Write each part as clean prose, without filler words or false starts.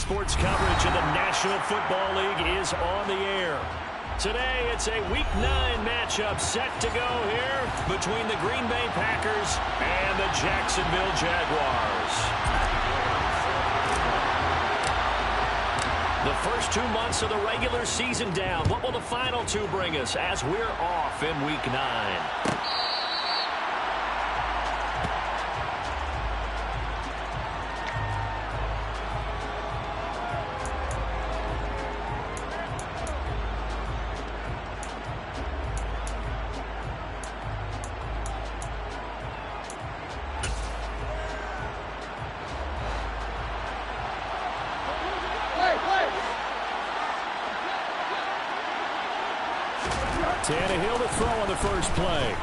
sports coverage of the National Football League is on the air. Today, it's a Week 9 matchup set to go here between the Green Bay Packers and the Jacksonville Jaguars. The first 2 months of the regular season down. What will the final 2 bring us as we're off in Week 9? Tannehill to throw on the first play.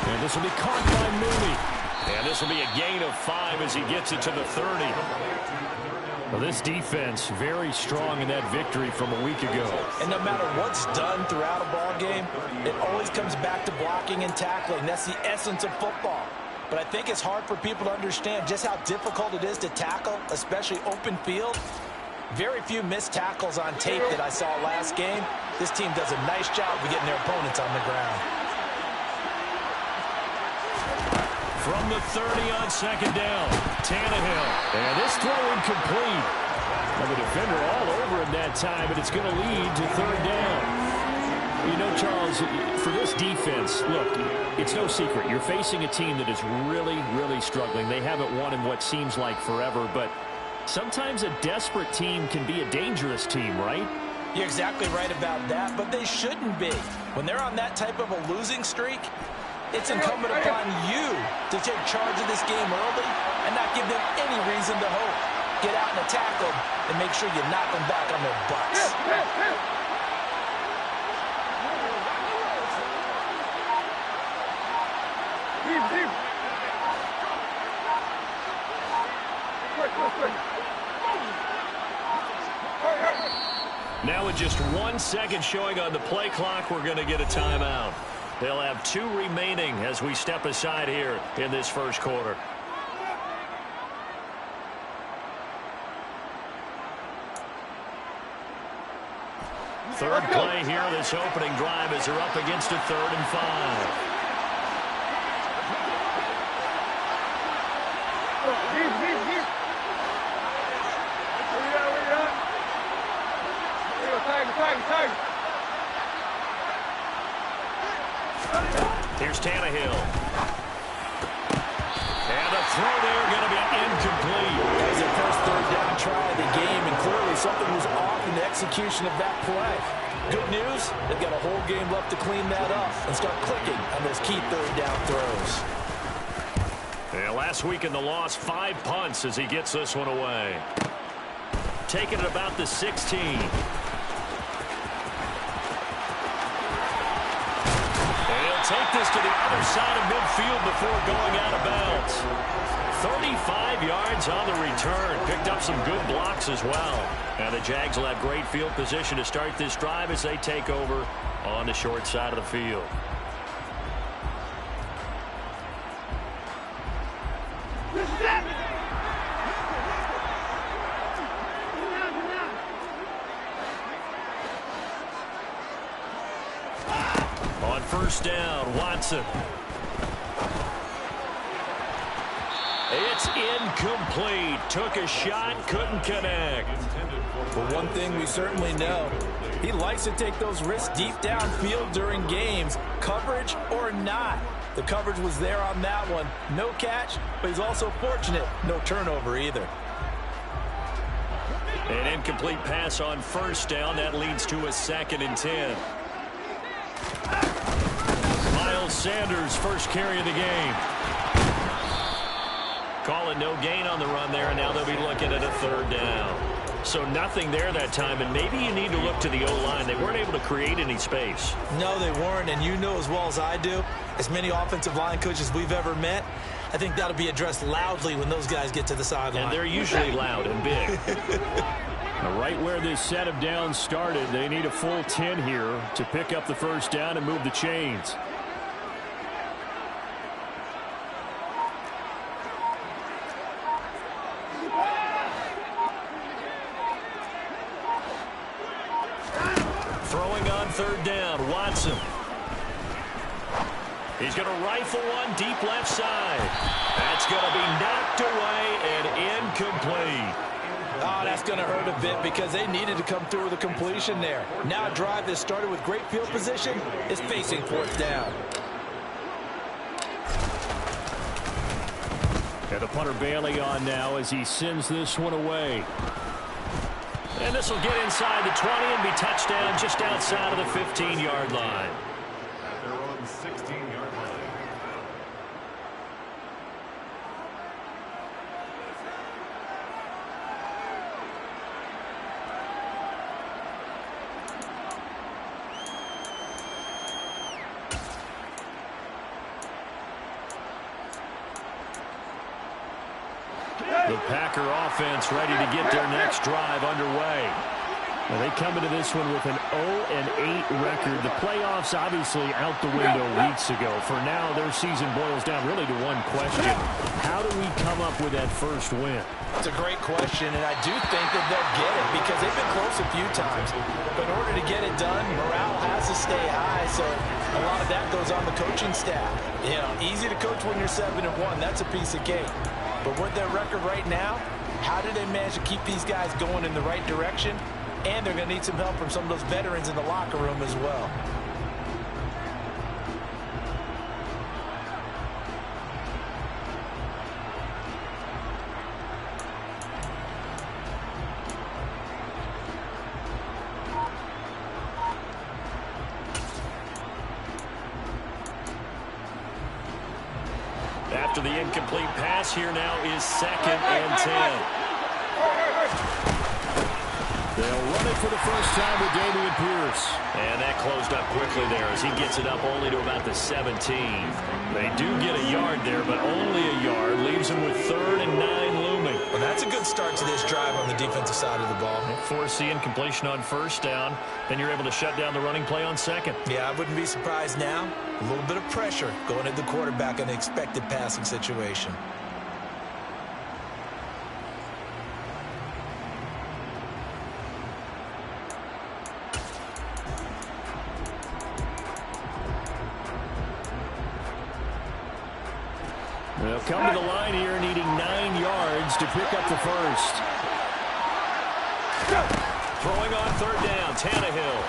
And this will be caught by Mooney. And this will be a gain of 5 as he gets it to the 30. Well, this defense very strong in that victory from a week ago. And no matter what's done throughout a ball game, it always comes back to blocking and tackling. That's the essence of football. But I think it's hard for people to understand just how difficult it is to tackle, especially open field. Very few missed tackles on tape that I saw last game. This team does a nice job of getting their opponents on the ground. From the 30 on second down, Tannehill. And this throw incomplete. Well, the defender all over him that time, but it's going to lead to third down. You know, Charles, for this defense, look, it's no secret. You're facing a team that is really, really struggling. They haven't won in what seems like forever, but sometimes a desperate team can be a dangerous team, right? You're exactly right about that, but they shouldn't be. When they're on that type of a losing streak, it's incumbent upon you to take charge of this game early and not give them any reason to hope. Get out and attack them and make sure you knock them back on their butts. Now with just 1 second showing on the play clock, we're going to get a timeout. They'll have 2 remaining as we step aside here in this first quarter. Third play here, this opening drive as they're up against a 3rd and 5. Here's Tannehill. And the throw there going to be incomplete. That was their first 3rd down try of the game, and clearly something was off in the execution of that play. Good news, they've got a whole game left to clean that up and start clicking on those key 3rd down throws. Yeah, last week in the loss, 5 punts as he gets this one away. Taking it about the 16. Take this to the other side of midfield before going out of bounds. 35 yards on the return. Picked up some good blocks as well. Now the Jags will have great field position to start this drive as they take over on the short side of the field. First down, Watson. It's incomplete. Took a shot, couldn't connect. But one thing we certainly know, he likes to take those risks deep downfield during games, coverage or not. The coverage was there on that one. No catch, but he's also fortunate. No turnover either. An incomplete pass on first down. That leads to a 2nd and 10. Sanders first carry of the game. Call it no gain on the run there, and now they'll be looking at a 3rd down. So nothing there that time, and maybe you need to look to the O-line. They weren't able to create any space. No, they weren't, and you know as well as I do, as many offensive line coaches we've ever met, I think that'll be addressed loudly when those guys get to the sideline. And they're usually loud and big. Now, right where this set of downs started, they need a full 10 here to pick up the first down and move the chains. on third down. Watson. He's going to rifle one deep left side. That's going to be knocked away and incomplete. Oh, that's going to hurt a bit because they needed to come through with a completion there. Now a drive that started with great field position is facing fourth down. And the punter Bailey on now as he sends this one away. And this will get inside the 20 and be touchdown just outside of the 15-yard line. They're on the 16-yard line. The Packer offense ready to get their next drive underway. Well, they come into this one with an 0-8 record. The playoffs obviously out the window weeks ago. For now, their season boils down really to one question. How do we come up with that first win? It's a great question, and I do think that they'll get it because they've been close a few times. But in order to get it done, morale has to stay high, so a lot of that goes on the coaching staff. You know, easy to coach when you're 7-1. That's a piece of cake. But with their record right now, how do they manage to keep these guys going in the right direction? And they're going to need some help from some of those veterans in the locker room as well. After the incomplete pass, here now is 2nd and 10. They'll run it for the first time with Dameon Pierce. And that closed up quickly there as he gets it up only to about the 17. They do get a yard there, but only a yard. Leaves them with 3rd and 9 looming. Well, that's a good start to this drive on the defensive side of the ball. Force the incompletion on first down. Then you're able to shut down the running play on second. Yeah, I wouldn't be surprised now. A little bit of pressure going at the quarterback in an expected passing situation. They'll come to the line here needing 9 yards to pick up the first. Throwing on third down, Tannehill.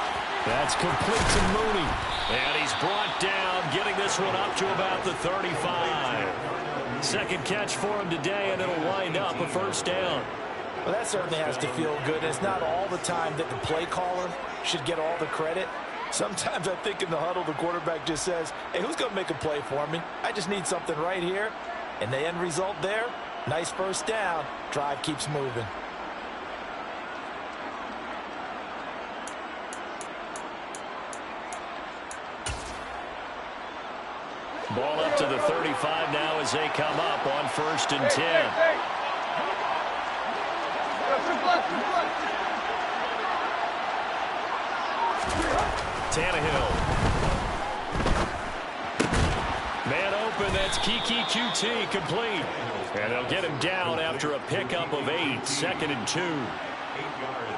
That's complete to Mooney. And he's brought down, getting this one up to about the 35. Second catch for him today, and it'll wind up a first down. Well, that certainly has to feel good. It's not all the time that the play caller should get all the credit. Sometimes I think in the huddle, the quarterback just says, hey, who's going to make a play for me? I just need something right here. And the end result there, nice first down. Drive keeps moving. Ball up to the 35 now as they come up on 1st and 10. Tannehill. Man open, that's Kiki QT complete. And they'll get him down after a pickup of 8, 2nd and 2.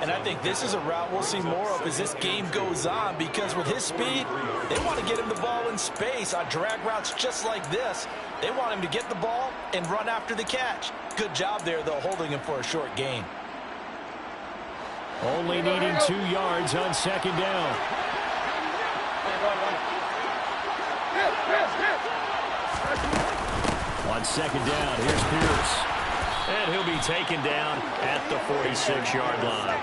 And I think this is a route we'll see more of as this game goes on because with his speed, they want to get him the ball in space on drag routes just like this. They want him to get the ball and run after the catch. Good job there, though, holding him for a short gain. Only needing 2 yards on 2nd down. On 2nd down, here's Pierce. And he'll be taken down at the 46-yard line.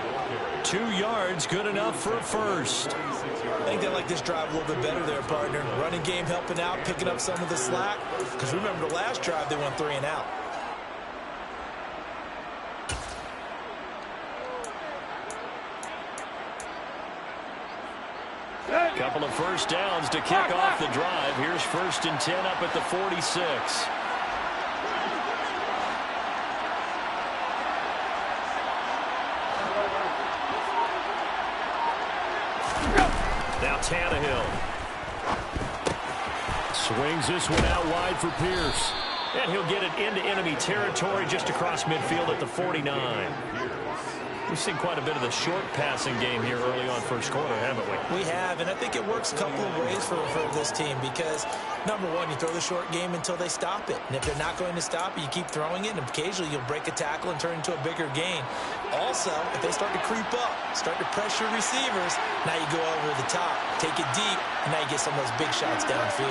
2 yards, good enough for a first. I think they like this drive a little bit better there, partner. Running game helping out, picking up some of the slack. Because remember, the last drive, they went 3 and out. Couple of first downs to kick off the drive. Here's 1st and 10 up at the 46. Now Tannehill. Swings this one out wide for Pierce. And he'll get it into enemy territory just across midfield at the 49. We've seen quite a bit of the short passing game here early on first quarter, haven't we? We have, and I think it works a couple of ways for this team because, number one, you throw the short game until they stop it. And if they're not going to stop it, you keep throwing it, and occasionally you'll break a tackle and turn it into a bigger gain. Also, if they start to creep up, start to pressure receivers, now you go over the top, take it deep, and now you get some of those big shots downfield.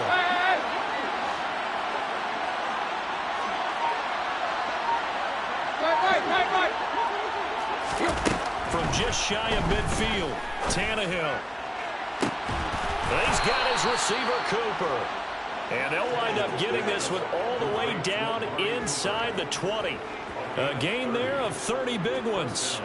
From just shy of midfield, Tannehill. He's got his receiver, Cooper. And they'll wind up getting this one all the way down inside the 20. A gain there of 30 big ones.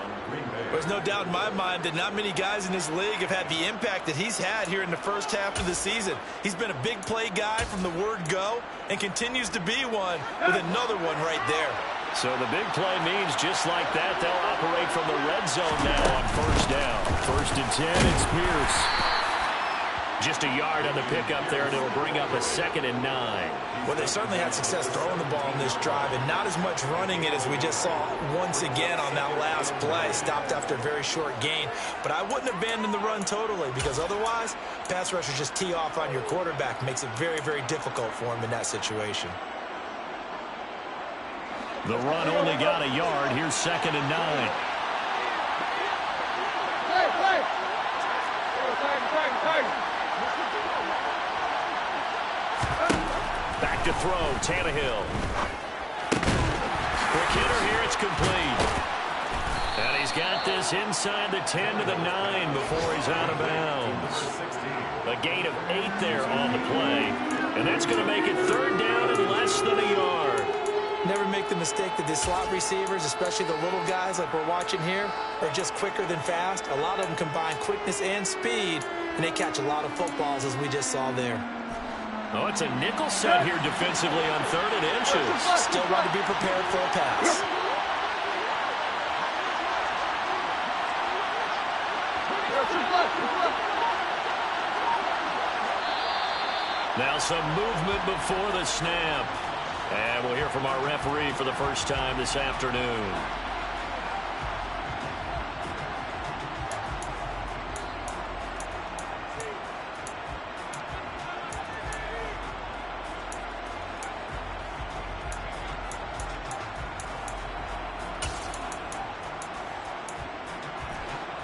There's no doubt in my mind that not many guys in this league have had the impact that he's had here in the first half of the season. He's been a big play guy from the word go and continues to be one with another one right there. So the big play means just like that, they'll operate from the red zone now on first down. 1st and 10, it's Pierce. Just a yard on the pickup there, and it'll bring up a 2nd and 9. Well, they certainly had success throwing the ball in this drive, and not as much running it as we just saw once again on that last play. Stopped after a very short gain. But I wouldn't abandon the run totally, because otherwise, pass rushers just tee off on your quarterback. Makes it very, very difficult for him in that situation. The run only got a yard. Here's 2nd and 9. Back to throw, Tannehill. Quick hitter here, it's complete. And he's got this inside the 10 to the 9 before he's out of bounds. A gain of 8 there on the play. And that's going to make it 3rd down and less than a yard. Never make the mistake that the slot receivers, especially the little guys like we're watching here, are just quicker than fast. A lot of them combine quickness and speed, and they catch a lot of footballs, as we just saw there. Oh, it's a nickel set here defensively on 3rd and inches. Still want to be prepared for a pass. Now some movement before the snap. And we'll hear from our referee for the first time this afternoon.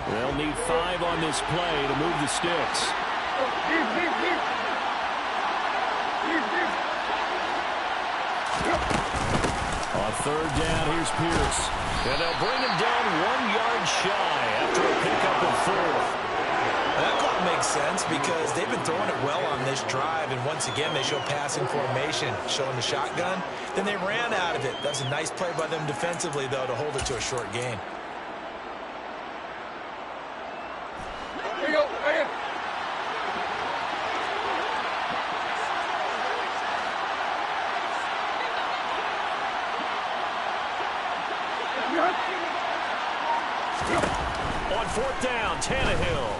They'll need 5 on this play to move the sticks. On 3rd down, here's Pierce. And they'll bring him down 1 yard shy after a pickup of 4. That call makes sense because they've been throwing it well on this drive, and once again they show passing formation, showing the shotgun. Then they ran out of it. That's a nice play by them defensively, though, to hold it to a short gain. Here you go, right here. On 4th down, Tannehill.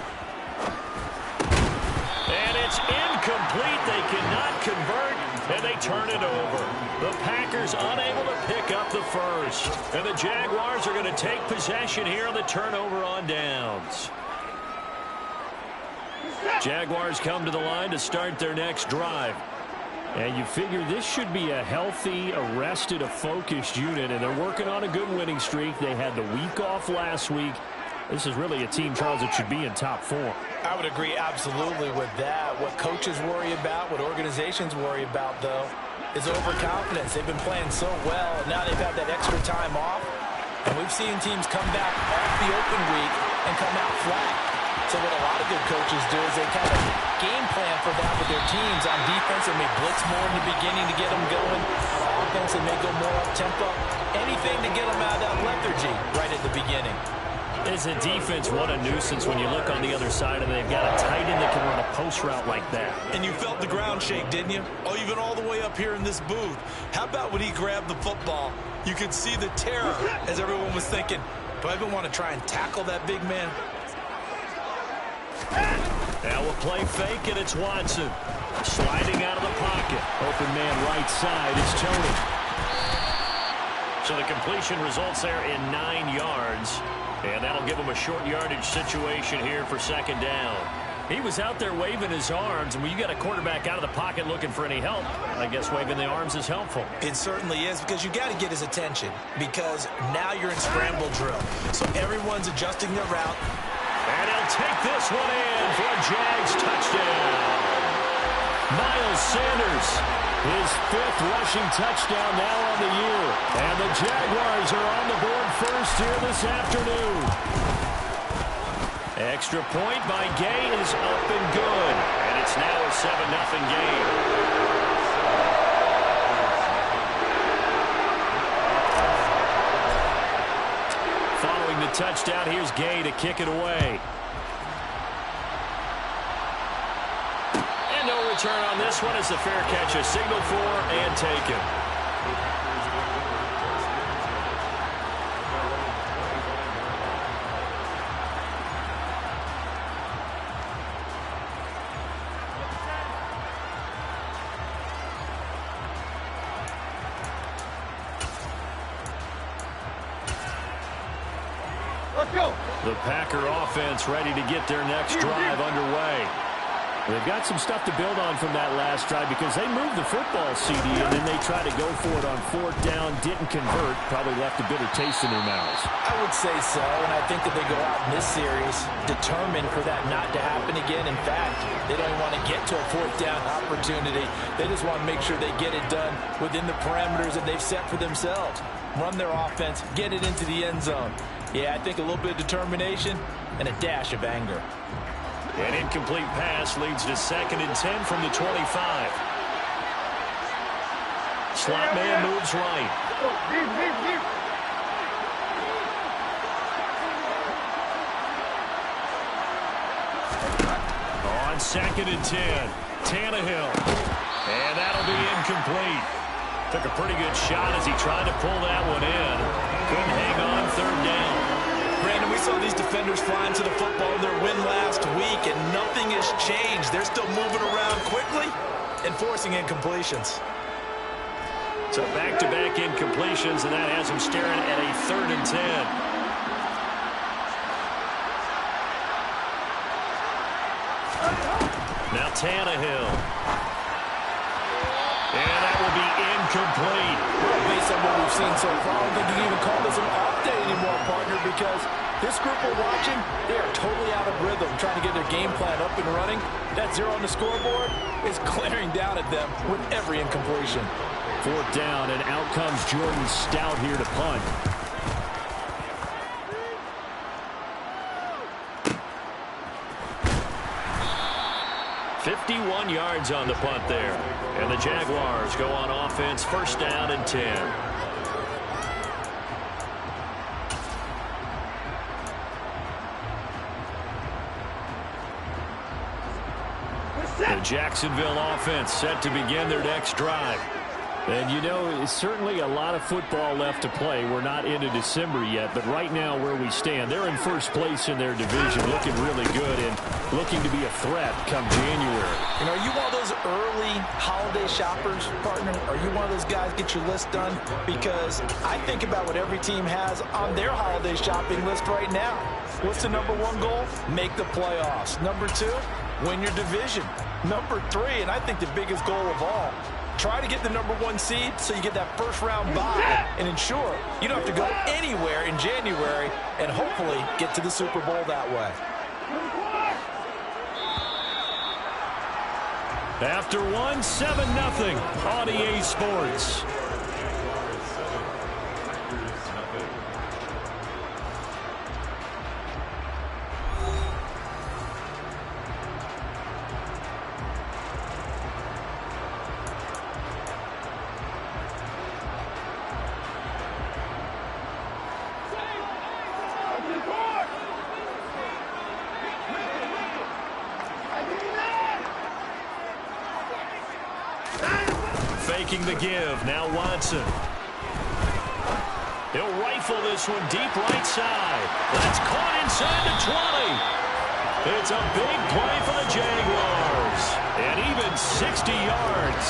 And it's incomplete. They cannot convert, and they turn it over. The Packers unable to pick up the first. And the Jaguars are going to take possession here on the turnover on downs. Jaguars come to the line to start their next drive. And you figure this should be a healthy, arrested, a focused unit, and they're working on a good winning streak. They had the week off last week. This is really a team, Charles, that should be in top 4. I would agree absolutely with that. What coaches worry about, what organizations worry about, though, is overconfidence. They've been playing so well, and now they've had that extra time off. And we've seen teams come back off the open week and come out flat. So what a lot of good coaches do is they kind of game plan for that with their teams. On defense, they may blitz more in the beginning to get them going. On offense, they may go more up-tempo. Anything to get them out of that lethargy right at the beginning. As a defense, what a nuisance when you look on the other side and they've got a tight end that can run a post route like that. And you felt the ground shake, didn't you? Oh, even all the way up here in this booth. How about when he grabbed the football? You could see the terror as everyone was thinking, do I even want to try and tackle that big man? Now we'll play fake, and it's Watson. Sliding out of the pocket. Open man right side is Tony. So the completion results there in 9 yards. And that'll give him a short yardage situation here for second down. He was out there waving his arms, and when you got a quarterback out of the pocket looking for any help, I guess waving the arms is helpful. It certainly is, because you got to get his attention, because now you're in scramble drill. So everyone's adjusting their route. And he'll take this one in for a Jags touchdown. Miles Sanders, his 5th rushing touchdown now on the year. And the Jaguars are on the board first here this afternoon. Extra point by Gay is up and good. And it's now a 7-0 game. Following the touchdown, here's Gay to kick it away. And no return on this one as the fair catch is signaled for and taken. The Packer offense ready to get their next drive underway. They've got some stuff to build on from that last drive because they moved the football, CD, and then they tried to go for it on 4th down, didn't convert, probably left a bitter taste in their mouths. I would say so, and I think that they go out in this series determined for that not to happen again. In fact, they don't want to get to a 4th down opportunity. They just want to make sure they get it done within the parameters that they've set for themselves. Run their offense, get it into the end zone. Yeah, I think a little bit of determination and a dash of anger. An incomplete pass leads to 2nd and 10 from the 25. Slot man moves right. On 2nd and 10, Tannehill. And that'll be incomplete. Took a pretty good shot as he tried to pull that one in. Couldn't hang on 3rd down. Brandon, we saw these defenders flying to the football in their win last week, and nothing has changed. They're still moving around quickly and forcing incompletions. So back-to-back incompletions, and that has him staring at a 3rd and 10. Now Tannehill. And that will be incomplete. Well, based on what we've seen so far, I don't think you can even call this an off day anymore, partner, because this group we're watching, they are totally out of rhythm, trying to get their game plan up and running. That 0 on the scoreboard is glaring down at them with every incompletion. 4th down, and out comes Jordan Stout here to punt. "51 yards on the punt there. And the Jaguars go on offense, 1st down and 10. The Jacksonville offense set to begin their next drive. And, you know, it's certainly a lot of football left to play. We're not into December yet, but right now where we stand, they're in 1st place in their division, looking really good and looking to be a threat come January. You know, are you one of those early holiday shoppers, partner? Are you one of those guys get your list done? Because I think about what every team has on their holiday shopping list right now. What's the #1 goal? Make the playoffs. #2, win your division. #3, and I think the biggest goal of all, try to get the #1 seed so you get that 1st round bye and ensure you don't have to go anywhere in January and hopefully get to the Super Bowl that way. After one, 7-0 on EA Sports. Faking the give. Now Watson. He'll rifle this one deep right side. That's caught inside the 20. It's a big play for the Jaguars. And even 60 yards.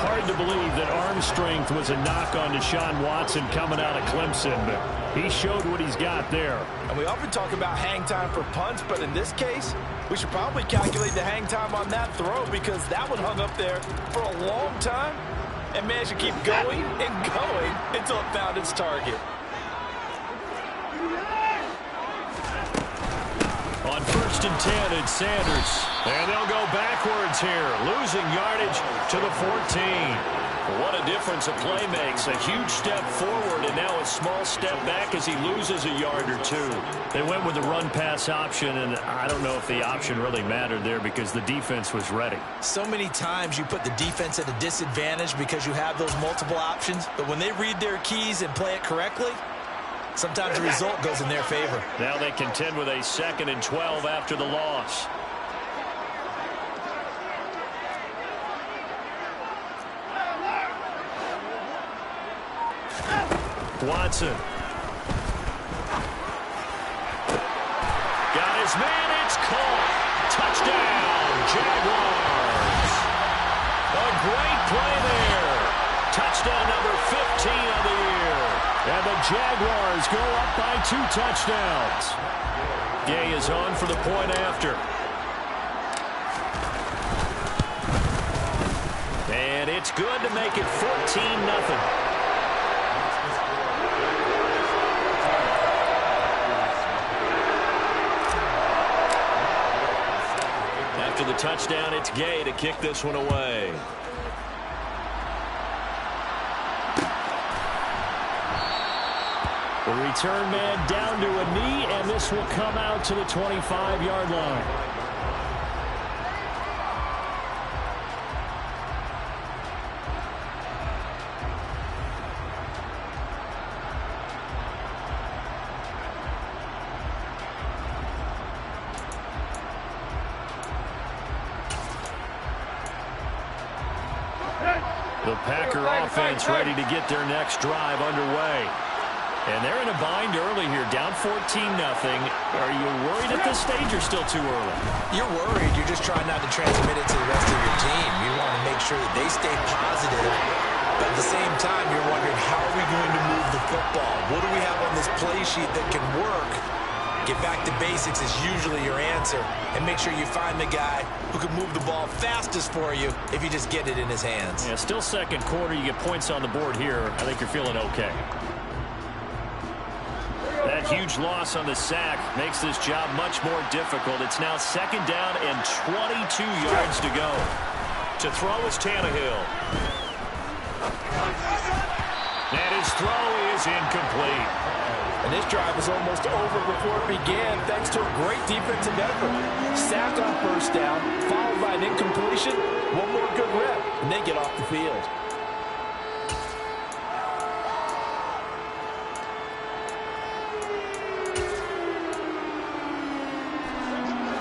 Hard to believe that arm strength was a knock on Deshaun Watson coming out of Clemson, but he showed what he's got there. And we often talk about hang time for punts, but in this case, we should probably calculate the hang time on that throw because that one hung up there for a long time and managed to keep going and going until it found its target. On 1st and 10, it's Sanders. And they'll go backwards here, losing yardage to the 14. What a difference a play makes. A huge step forward and now a small step back as he loses a yard or two. They went with the run-pass option, and I don't know if the option really mattered there because the defense was ready. So many times you put the defense at a disadvantage because you have those multiple options, but when they read their keys and play it correctly, sometimes the result goes in their favor. Now they contend with a 2nd and 12 after the loss. Watson. Got his man. It's caught. Touchdown, Jaguars. A great play there. Touchdown number 15 of the year. And the Jaguars go up by 2 touchdowns. Gay is on for the point after. And it's good to make it 14-0. After the touchdown, it's Gay to kick this one away. The return man down to a knee, and this will come out to the 25-yard line. The Packer offense ready to get their next drive underway. And they're in a bind early here, down 14-0. Are you worried at this stage or still too early? You're worried. You're just trying not to transmit it to the rest of your team. You want to make sure that they stay positive. But at the same time, you're wondering, how are we going to move the football? What do we have on this play sheet that can work? Get back to basics is usually your answer. And make sure you find the guy who can move the ball fastest for you if you just get it in his hands. Yeah, still second quarter. You get points on the board here. I think you're feeling okay. That huge loss on the sack makes this job much more difficult. It's now 2nd down and 22 yards to go. To throw is Tannehill. And his throw is incomplete. And this drive was almost over before it began thanks to a great defensive effort. Sack on 1st down, followed by an incompletion. One more good rep, and they get off the field.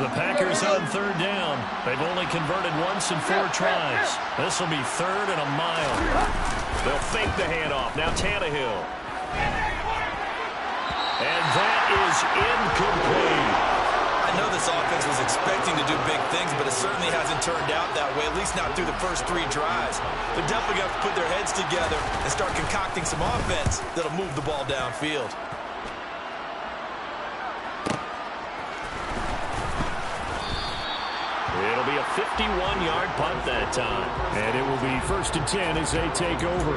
The Packers on 3rd down. They've only converted once in 4 tries. This will be 3rd and a mile. They'll fake the handoff. Now Tannehill. And that is incomplete. I know this offense was expecting to do big things, but it certainly hasn't turned out that way, at least not through the first 3 drives. They're definitely going to put their heads together and start concocting some offense that'll move the ball downfield. It'll be a 51-yard punt that time. And it will be 1st and 10 as they take over.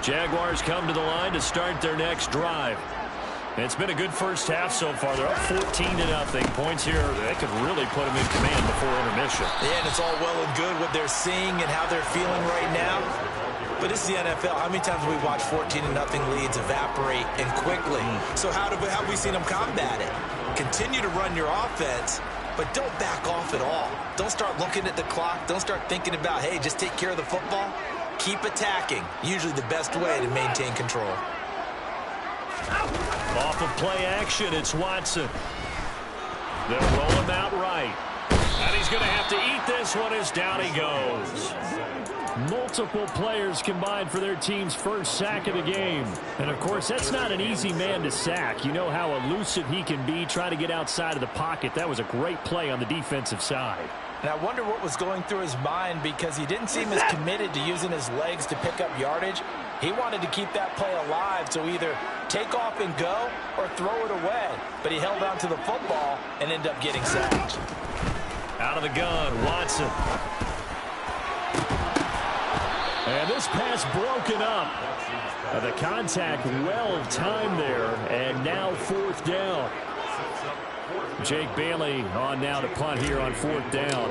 Jaguars come to the line to start their next drive. It's been a good first half so far. They're up 14-0. Points here, they could really put them in command before intermission. Yeah, and it's all well and good what they're seeing and how they're feeling right now. But it's the NFL. How many times have we watched 14-0 leads evaporate and quickly? So how have we seen them combat it? Continue to run your offense, but don't back off at all. Don't start looking at the clock. Don't start thinking about, hey, just take care of the football. Keep attacking. Usually the best way to maintain control. Off of play action, it's Watson. They'll roll him out right. And he's going to have to eat this one as down he goes. Multiple players combined for their team's first sack of the game. And, of course, that's not an easy man to sack. You know how elusive he can be trying to get outside of the pocket. That was a great play on the defensive side. And I wonder what was going through his mind, because he didn't seem as committed to using his legs to pick up yardage. He wanted to keep that play alive, so either take off and go or throw it away. But he held on to the football and ended up getting sacked. Out of the gun, Watson. And this pass broken up. The contact well timed there, and now 4th down. Jake Bailey on now to punt here on 4th down.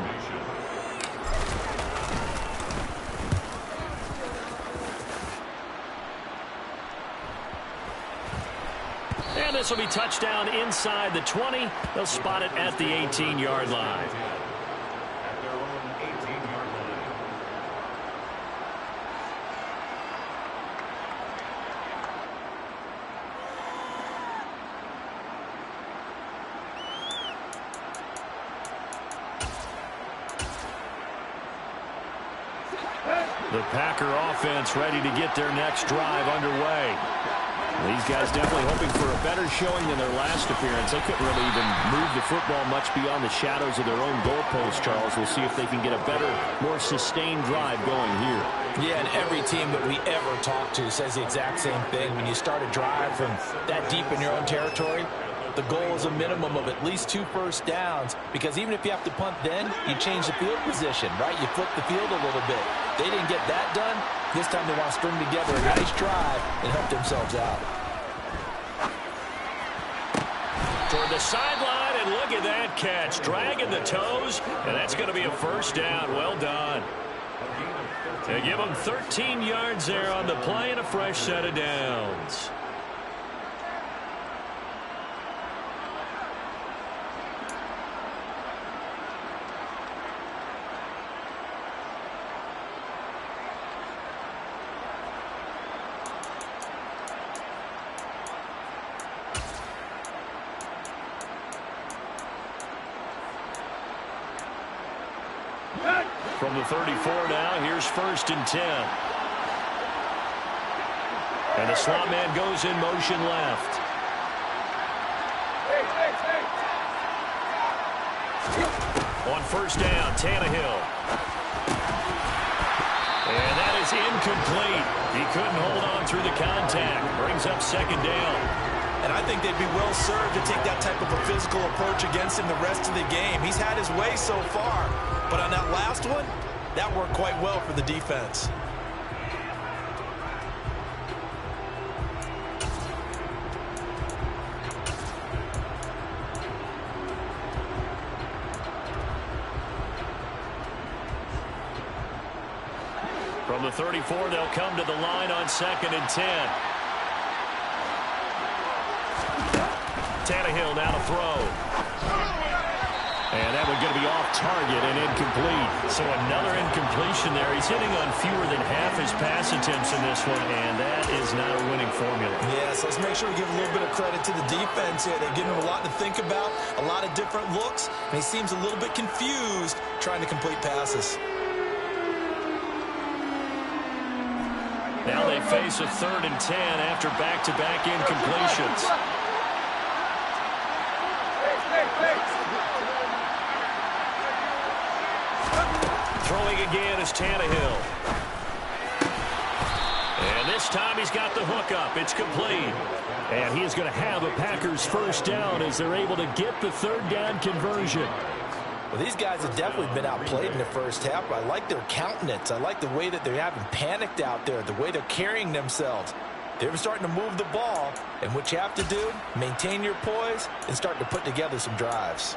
And this will be touchdown inside the 20. They'll spot it at the 18-yard line. At their own 18-yard line. The Packer offense ready to get their next drive underway. These guys definitely hoping for a better showing than their last appearance. They couldn't really even move the football much beyond the shadows of their own goalpost, Charles. We'll see if they can get a better, more sustained drive going here. Yeah, and every team that we ever talk to says the exact same thing. When you start a drive from that deep in your own territory, the goal is a minimum of at least 2 first downs, because even if you have to punt then, you change the field position, right? You flip the field a little bit. They didn't get that done. This time they want to string together a nice drive and help themselves out. Toward the sideline, and look at that catch. Dragging the toes, and that's going to be a first down. Well done. They give them 13 yards there on the play and a fresh set of downs. From the 34 now, here's 1st and 10. And the slot man goes in motion left. On 1st down, Tannehill. And that is incomplete. He couldn't hold on through the contact. Brings up 2nd down. And I think they'd be well served to take that type of a physical approach against him the rest of the game. He's had his way so far. But on that last one, that worked quite well for the defense. From the 34, they'll come to the line on 2nd and 10. Tannehill now to throw. And that one's going to be off target and incomplete. So another incompletion there. He's hitting on fewer than half his pass attempts in this one, and that is not a winning formula. Yeah, so let's make sure we give a little bit of credit to the defense here. They've given him a lot to think about, a lot of different looks, and he seems a little bit confused trying to complete passes. Now they face a 3rd and 10 after back-to-back incompletions. Throwing again is Tannehill. And this time he's got the hook up. It's complete. And he is going to have a Packers first down as they're able to get the 3rd down conversion. Well, these guys have definitely been outplayed in the first half. I like their countenance. I like the way that they haven't panicked out there, the way they're carrying themselves. They're starting to move the ball, and what you have to do, maintain your poise and start to put together some drives.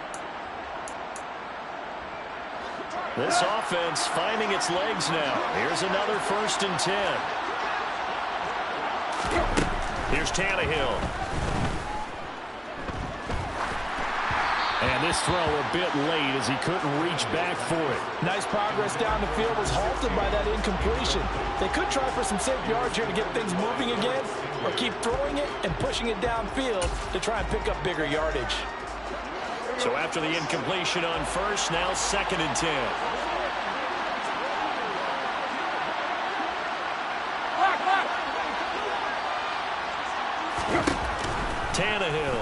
This offense finding its legs now. Here's another 1st and 10. Here's Tannehill. And this throw a bit late as he couldn't reach back for it. Nice progress down the field was halted by that incompletion. They could try for some safe yards here to get things moving again, or keep throwing it and pushing it downfield to try and pick up bigger yardage. So after the incompletion on 1st, now 2nd and 10. Tannehill.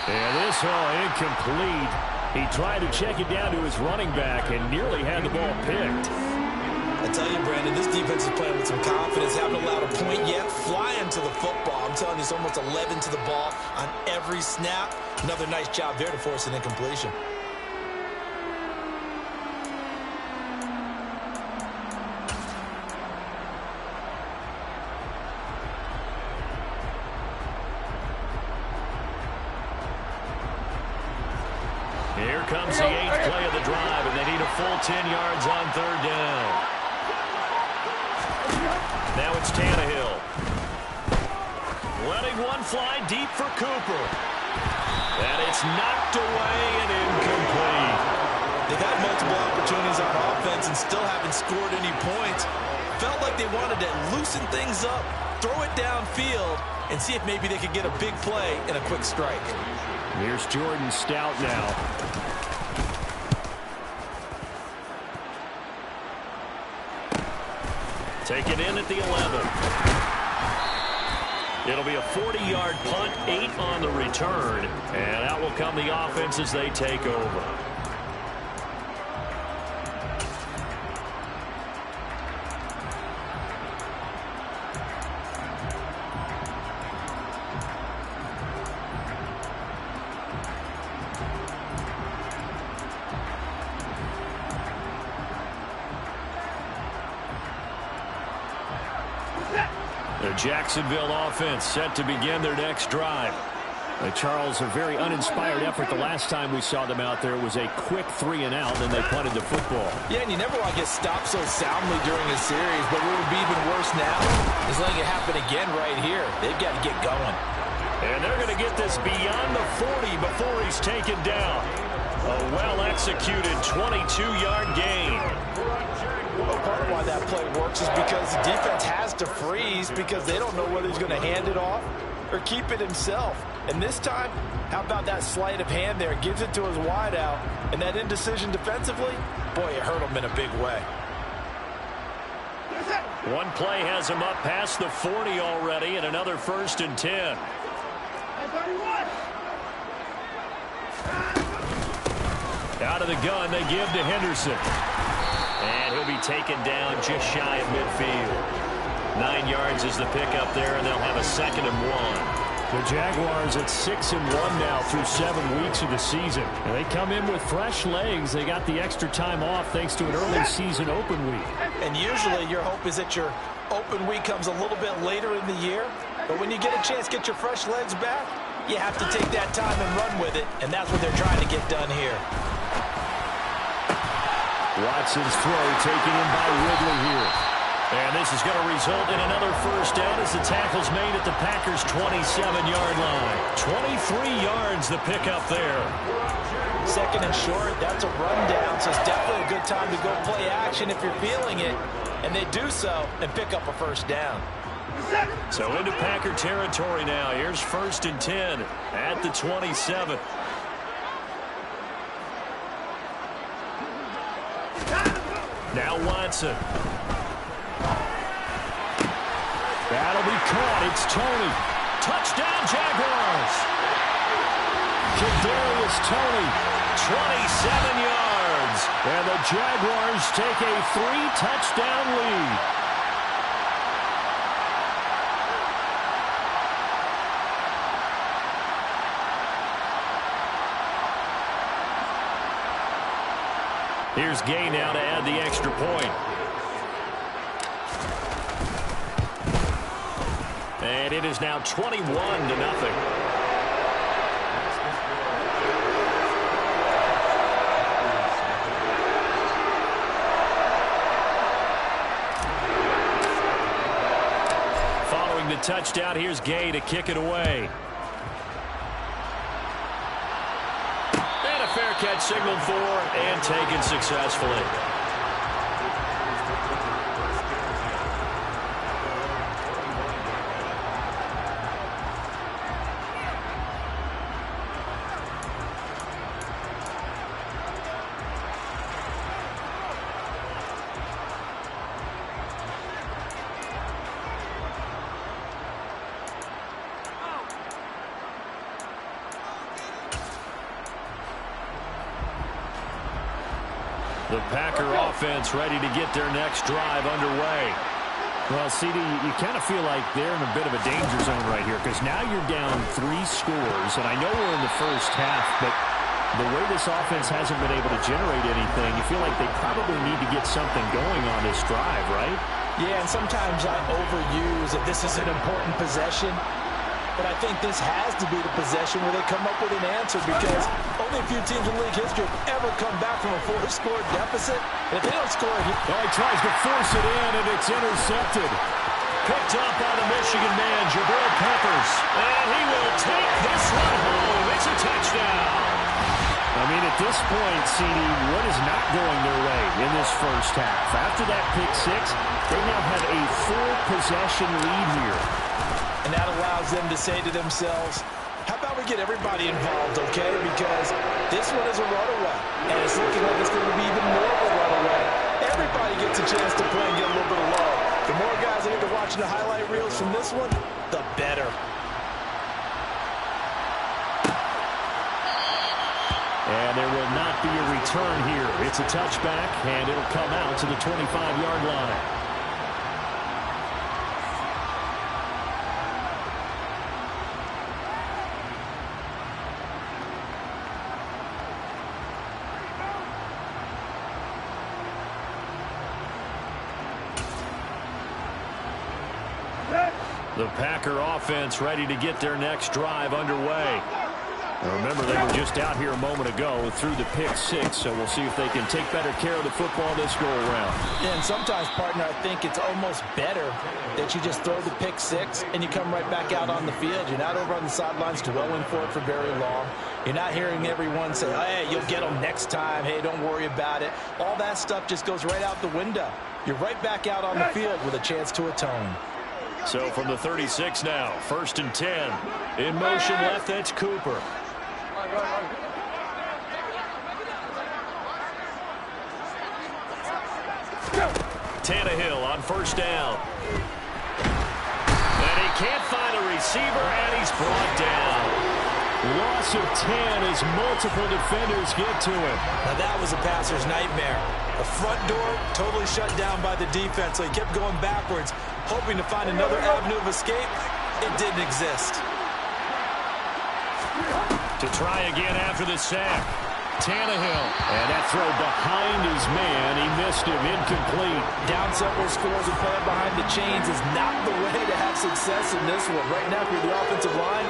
And this incomplete. He tried to check it down to his running back and nearly had the ball picked. I tell you, Brandon, this defense is playing with some confidence. Haven't allowed a point yet. Flying to the football. I'm telling you, it's almost 11 to the ball on every snap. Another nice job there to force an incompletion. Here comes the 8th play of the drive, and they need a full 10 yards on 3rd down. Now it's Tannehill. Letting one fly deep for Cooper. And it's knocked away and incomplete. They've had multiple opportunities on offense and still haven't scored any points. Felt like they wanted to loosen things up, throw it downfield, and see if maybe they could get a big play and a quick strike. Here's Jordan Stout now. Take it in at the 11. It'll be a 40-yard punt, 8 on the return. And out will come the offense as they take over. The Jacksonville offense set to begin their next drive. Charles, a very uninspired effort the last time we saw them out there. It was a quick 3-and-out, and they punted the football. Yeah, and you never want to get stopped so soundly during a series, but what would be even worse now is letting it happen again right here. They've got to get going. And they're going to get this beyond the 40 before he's taken down. A well-executed 22-yard gain. Well, part of why that play works is because the defense has to freeze because they don't know whether he's going to hand it off or keep it himself. And this time, how about that sleight of hand there? Gives it to his wideout, and that indecision defensively, boy, it hurt him in a big way. One play has him up past the 40 already, and another 1st and 10. Out of the gun, they give to Henderson. And he'll be taken down just shy of midfield. 9 yards is the pickup there, and they'll have a 2nd and 1. The Jaguars at 6-1 now through 7 weeks of the season. And they come in with fresh legs. They got the extra time off thanks to an early season open week. And usually your hope is that your open week comes a little bit later in the year. But when you get a chance to get your fresh legs back, you have to take that time and run with it. And that's what they're trying to get done here. Watson's throw taken in by Ridley here. And this is going to result in another 1st down as the tackle's made at the Packers' 27-yard line. 23 yards the pickup there. 2nd and short, that's a rundown, so it's definitely a good time to go play action if you're feeling it. And they do so and pick up a 1st down. So into Packer territory now. Here's 1st and 10 at the 27. Now Watson. That'll be caught. It's Toney. Touchdown, Jaguars. Kadarius Toney, 27 yards. And the Jaguars take a 3-touchdown lead. Here's Gay now to add the extra point. And it is now 21-0. Following the touchdown, here's Gay to kick it away. Fair catch signaled for and taken successfully. The Packer offense ready to get their next drive underway. Well, CD, you kind of feel like they're in a bit of a danger zone right here because now you're down 3 scores, and I know we're in the first half, but the way this offense hasn't been able to generate anything, you feel like they probably need to get something going on this drive, right? Yeah, and sometimes I overuse that this is an important possession. But I think this has to be the possession where they come up with an answer because only a few teams in league history have ever come back from a 4-score deficit. And if they don't score, he tries to force it in, and it's intercepted. Picked up by the Michigan man, Jabril Peppers. And he will take this one home. It's a touchdown. I mean, at this point, CD, what is not going their way in this first half? After that pick 6, they now have a 4-possession lead here. And that allows them to say to themselves, how about we get everybody involved, okay? Because this one is a runaway, and it's looking like it's going to be even more of a runaway. Everybody gets a chance to play and get a little bit of love. The more guys that get to watching the highlight reels from this one, the better. And there will not be a return here. It's a touchback, and it'll come out to the 25-yard line. The Packer offense ready to get their next drive underway. Now remember, they were just out here a moment ago through the pick 6, so we'll see if they can take better care of the football this go-around. Yeah, and sometimes, partner, I think it's almost better that you just throw the pick 6 and you come right back out on the field. You're not over on the sidelines dwelling for it for very long. You're not hearing everyone say, oh, hey, you'll get them next time. Hey, don't worry about it. All that stuff just goes right out the window. You're right back out on the field with a chance to atone. So from the 36 now, 1st and 10. In motion left, that's Cooper. Tannehill on 1st down. And he can't find a receiver, and he's brought down. Loss of 10 as multiple defenders get to him. Now that was a passer's nightmare. The front door totally shut down by the defense, so he kept going backwards, hoping to find another avenue of escape. It didn't exist. To try again after the sack. Tannehill. And that throw behind his man. He missed him. Incomplete. Down several scores and playing behind the chains is not the way to have success in this one. Right now, if you're the offensive line,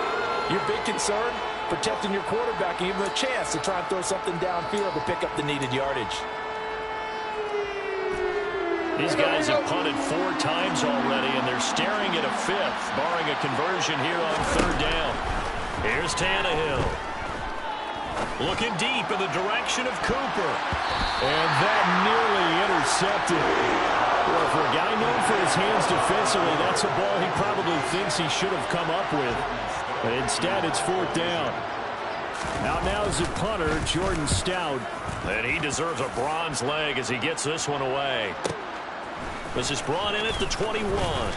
your big concern, protecting your quarterback and even a chance to try and throw something downfield to pick up the needed yardage. These guys have punted 4 times already, and they're staring at a 5th, barring a conversion here on 3rd down. Here's Tannehill. Looking deep in the direction of Cooper. And that nearly intercepted. Well, for a guy known for his hands defensively, that's a ball he probably thinks he should have come up with. But instead, it's 4th down. Now is the punter, Jordan Stout. And he deserves a bronze leg as he gets this one away. This is brought in at the 21.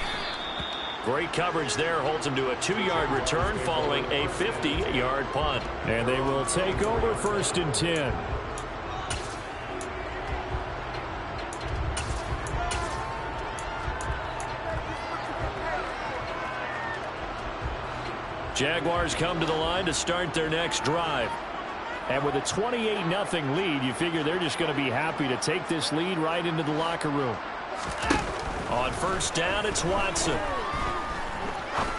Great coverage there, holds him to a 2-yard return following a 50-yard punt. And they will take over 1st and 10. Jaguars come to the line to start their next drive. And with a 28-0 lead, you figure they're just going to be happy to take this lead right into the locker room. On 1st down, it's Watson.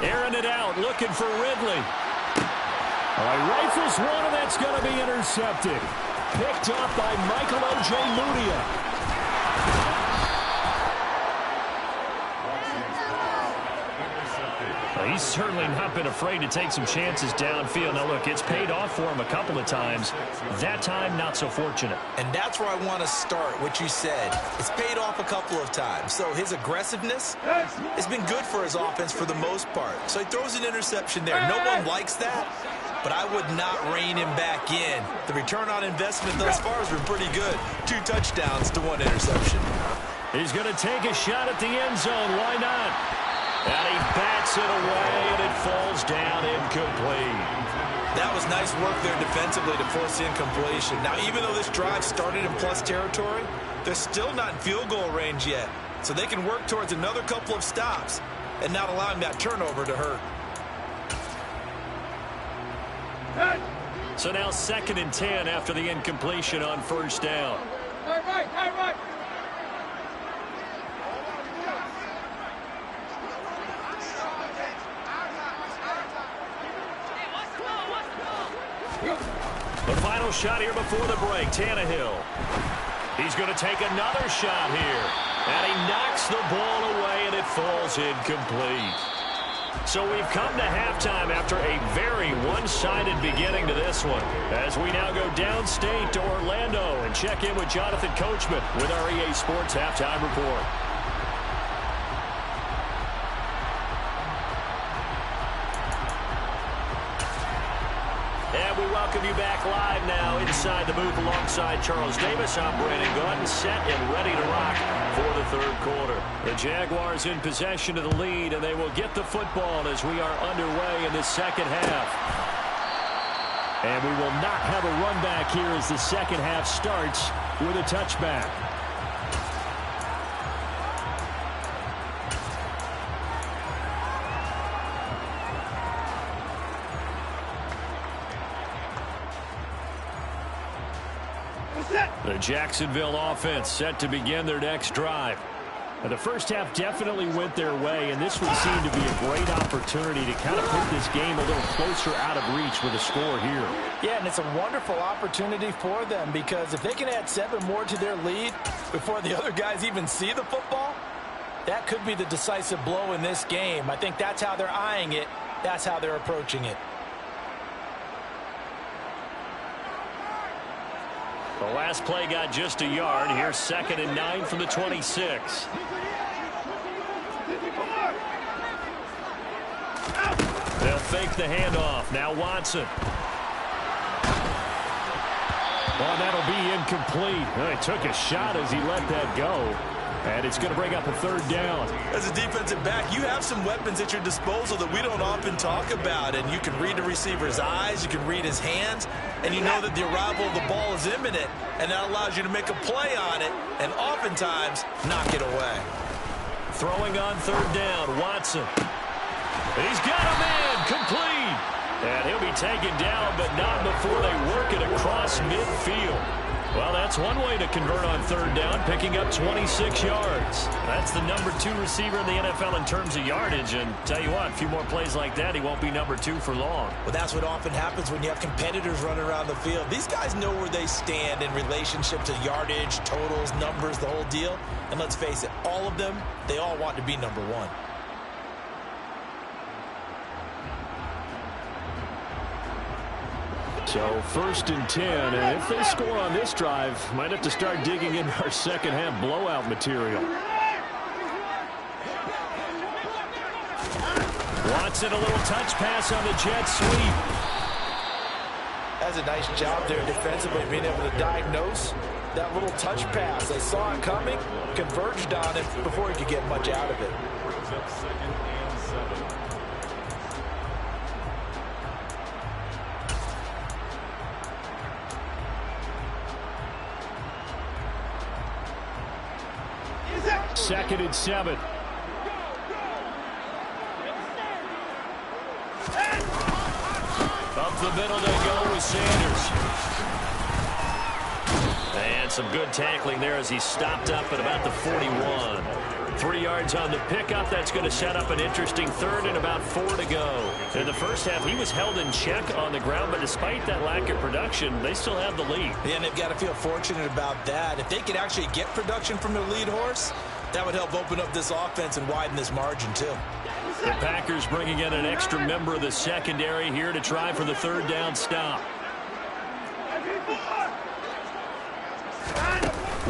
Airing it out, looking for Ridley. Rifles one, and that's going to be intercepted. Picked up by Michael Ojemudia. He's certainly not been afraid to take some chances downfield. Now, look, it's paid off for him a couple of times. That time, not so fortunate. And that's where I want to start, what you said. It's paid off a couple of times. So his aggressiveness has been good for his offense for the most part. So he throws an interception there. No one likes that, but I would not rein him back in. The return on investment thus far has been pretty good. 2 touchdowns to 1 interception. He's going to take a shot at the end zone. Why not? And he bats it away, and it falls down incomplete. That was nice work there defensively to force the incompletion. Now, even though this drive started in plus territory, they're still not in field goal range yet. So they can work towards another couple of stops and not allowing that turnover to hurt. So now 2nd and 10 after the incompletion on first down. Right. The final shot here before the break, Tannehill. He's going to take another shot here. And he knocks the ball away, and it falls incomplete. So we've come to halftime after a very one-sided beginning to this one. As we now go downstate to Orlando and check in with Jonathan Coachman with our EA Sports Halftime Report. And we welcome you back live now inside the booth alongside Charles Davis. I'm Brandon Gaunt, set and ready to rock for the third quarter. The Jaguars in possession of the lead, and they will get the football as we are underway in the second half. And we will not have a run back here as the second half starts with a touchback. The Jacksonville offense set to begin their next drive. Now, the first half definitely went their way, and this would seem to be a great opportunity to kind of put this game a little closer out of reach with a score here. Yeah, and it's a wonderful opportunity for them because if they can add 7 more to their lead before the other guys even see the football, that could be the decisive blow in this game. I think that's how they're eyeing it. That's how they're approaching it. The last play got just a yard. Here's 2nd and 9 from the 26. They'll fake the handoff. Now Watson. Well, that'll be incomplete. Well, he took a shot as he let that go. And it's going to bring up a 3rd down. As a defensive back, you have some weapons at your disposal that we don't often talk about. And you can read the receiver's eyes, you can read his hands, and you know that the arrival of the ball is imminent. And that allows you to make a play on it and oftentimes knock it away. Throwing on 3rd down, Watson. He's got a man, complete. And he'll be taken down, but not before they work it across midfield. Well, that's one way to convert on 3rd down, picking up 26 yards. That's the number 2 receiver in the NFL in terms of yardage. And tell you what, a few more plays like that, he won't be number 2 for long. Well, that's what often happens when you have competitors running around the field. These guys know where they stand in relationship to yardage, totals, numbers, the whole deal. And let's face it, all of them, they all want to be number 1. So 1st and 10, and if they score on this drive, might have to start digging into our second half blowout material. Watson, a little touch pass on the jet sweep. That's a nice job there defensively, being able to diagnose that little touch pass. They saw it coming, converged on it before he could get much out of it. Brings up 2nd and 7. Second and 7. Up the middle they go with Sanders. And some good tackling there as he stopped up at about the 41. 3 yards on the pickup. That's going to set up an interesting 3rd and about 4 to go. In the first half, he was held in check on the ground, but despite that lack of production, they still have the lead. Yeah, and they've got to feel fortunate about that. If they could actually get production from their lead horse, that would help open up this offense and widen this margin, too. The Packers bringing in an extra member of the secondary here to try for the 3rd down stop.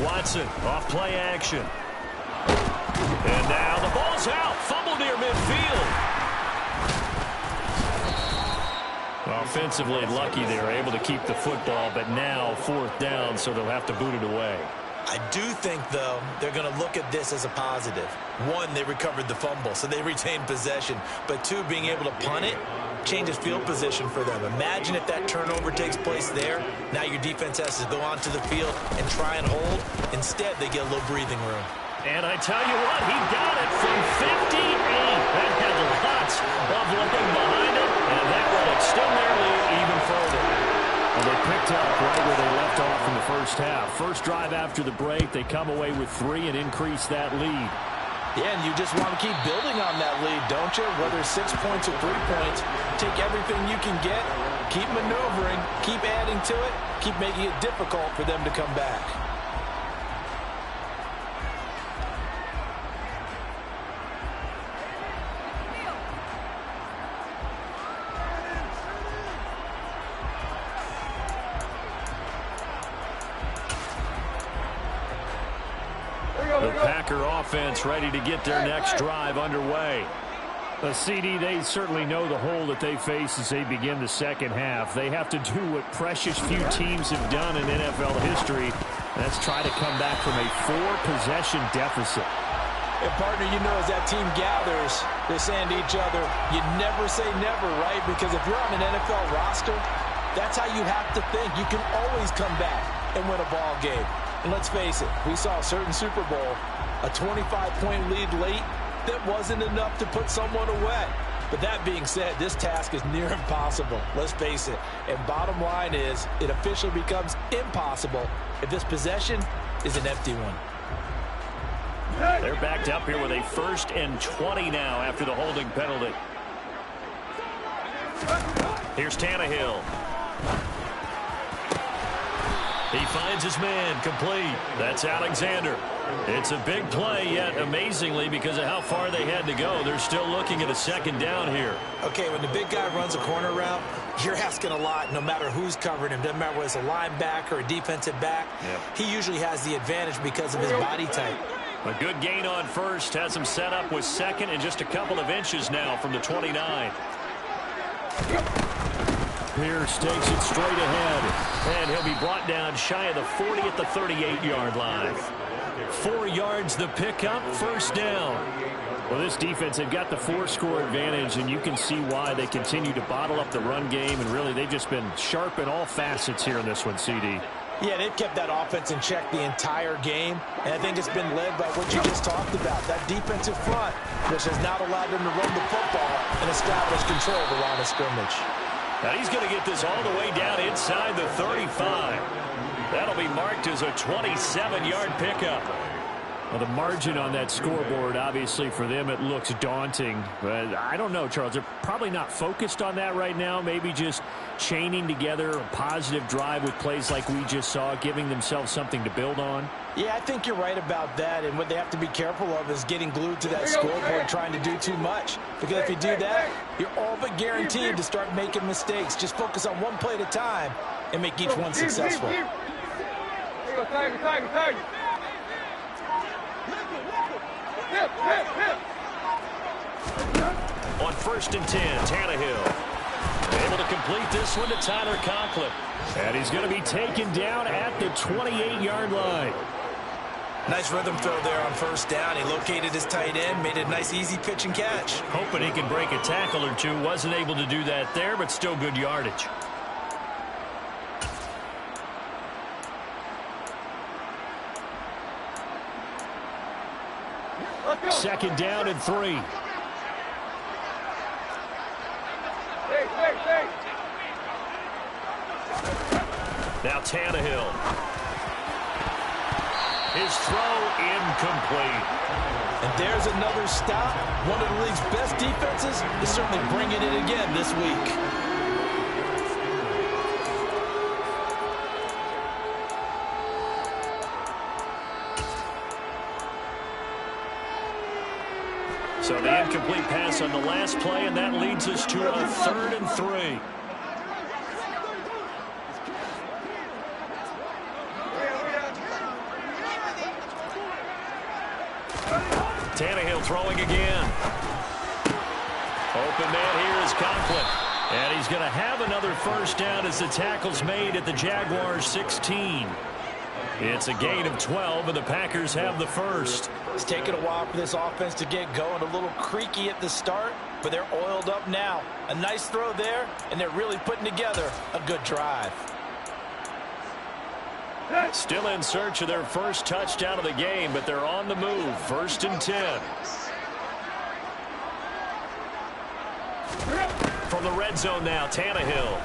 Watson off play action. And now the ball's out. Fumble near midfield. Offensively lucky they're able to keep the football, but now 4th down, so they'll have to boot it away. I do think, though, they're going to look at this as a positive. 1, they recovered the fumble, so they retained possession. But 2, being able to punt it, changes field position for them. Imagine if that turnover takes place there. Now your defense has to go onto the field and try and hold. Instead, they get a little breathing room. And I tell you what, he got it from 58. That had lots of looking behind it, and that will extend their lead even further. Well, they picked up right where they left off in the first half. First drive after the break, they come away with 3 and increase that lead. Yeah, and you just want to keep building on that lead, don't you? Whether it's 6 points or 3 points, take everything you can get, keep maneuvering, keep adding to it, keep making it difficult for them to come back. The Packer offense ready to get their next drive underway. The CD, they certainly know the hole that they face as they begin the second half. They have to do what precious few teams have done in NFL history. That's try to come back from a 4-possession deficit. And partner, you know, as that team gathers, they're saying to each other, you never say never, right? Because if you're on an NFL roster, that's how you have to think. You can always come back and win a ball game. And let's face it, we saw a certain Super Bowl, a 25-point lead late, that wasn't enough to put someone away. But that being said, this task is near impossible. Let's face it. And bottom line is, it officially becomes impossible if this possession is an empty one. They're backed up here with a 1st and 20 now after the holding penalty. Here's Tannehill. He finds his man, complete. That's Alexander. It's a big play, yet amazingly, because of how far they had to go, they're still looking at a second down here. Okay, when the big guy runs a corner route, you're asking a lot no matter who's covering him. Doesn't matter whether it's a linebacker or a defensive back. Yep. He usually has the advantage because of his body type. A good gain on first, has him set up with second and just a couple of inches now from the 29. Pierce takes it straight ahead, and he'll be brought down shy of the 40 at the 38-yard line. 4 yards the pickup, first down. Well, this defense, they've got the 4-score advantage, and you can see why they continue to bottle up the run game, and really they've just been sharp in all facets here in this one, CD. Yeah, they've kept that offense in check the entire game, and I think it's been led by what you just talked about, that defensive front, which has not allowed them to run the football and establish control of the line of scrimmage. Now he's going to get this all the way down inside the 35. That'll be marked as a 27-yard pickup. Well, the margin on that scoreboard, obviously, for them, it looks daunting. But I don't know, Charles. They're probably not focused on that right now. Maybe just chaining together a positive drive with plays like we just saw, giving themselves something to build on. Yeah, I think you're right about that. And what they have to be careful of is getting glued to that scoreboard, trying to do too much. Because if you do that, you're all but guaranteed to start making mistakes. Just focus on one play at a time and make each one successful. On 1st and 10, Tannehill able to complete this one to Tyler Conklin. And he's going to be taken down at the 28-yard line. Nice rhythm throw there on 1st down. He located his tight end, made a nice easy pitch and catch. Hoping he can break a tackle or two. Wasn't able to do that there, but still good yardage. Second down and 3. Now Tannehill. His throw incomplete. And there's another stop. One of the league's best defenses is certainly bringing it again this week. So the incomplete pass on the last play, and that leads us to a 3rd and 3. Tannehill throwing again. Open man here is Conklin. And he's going to have another first down as the tackle's made at the Jaguars 16. It's a gain of 12, and the Packers have the first. It's taken a while for this offense to get going. A little creaky at the start, but they're oiled up now. A nice throw there, and they're really putting together a good drive. Still in search of their first touchdown of the game, but they're on the move. 1st and 10. From the red zone now, Tannehill.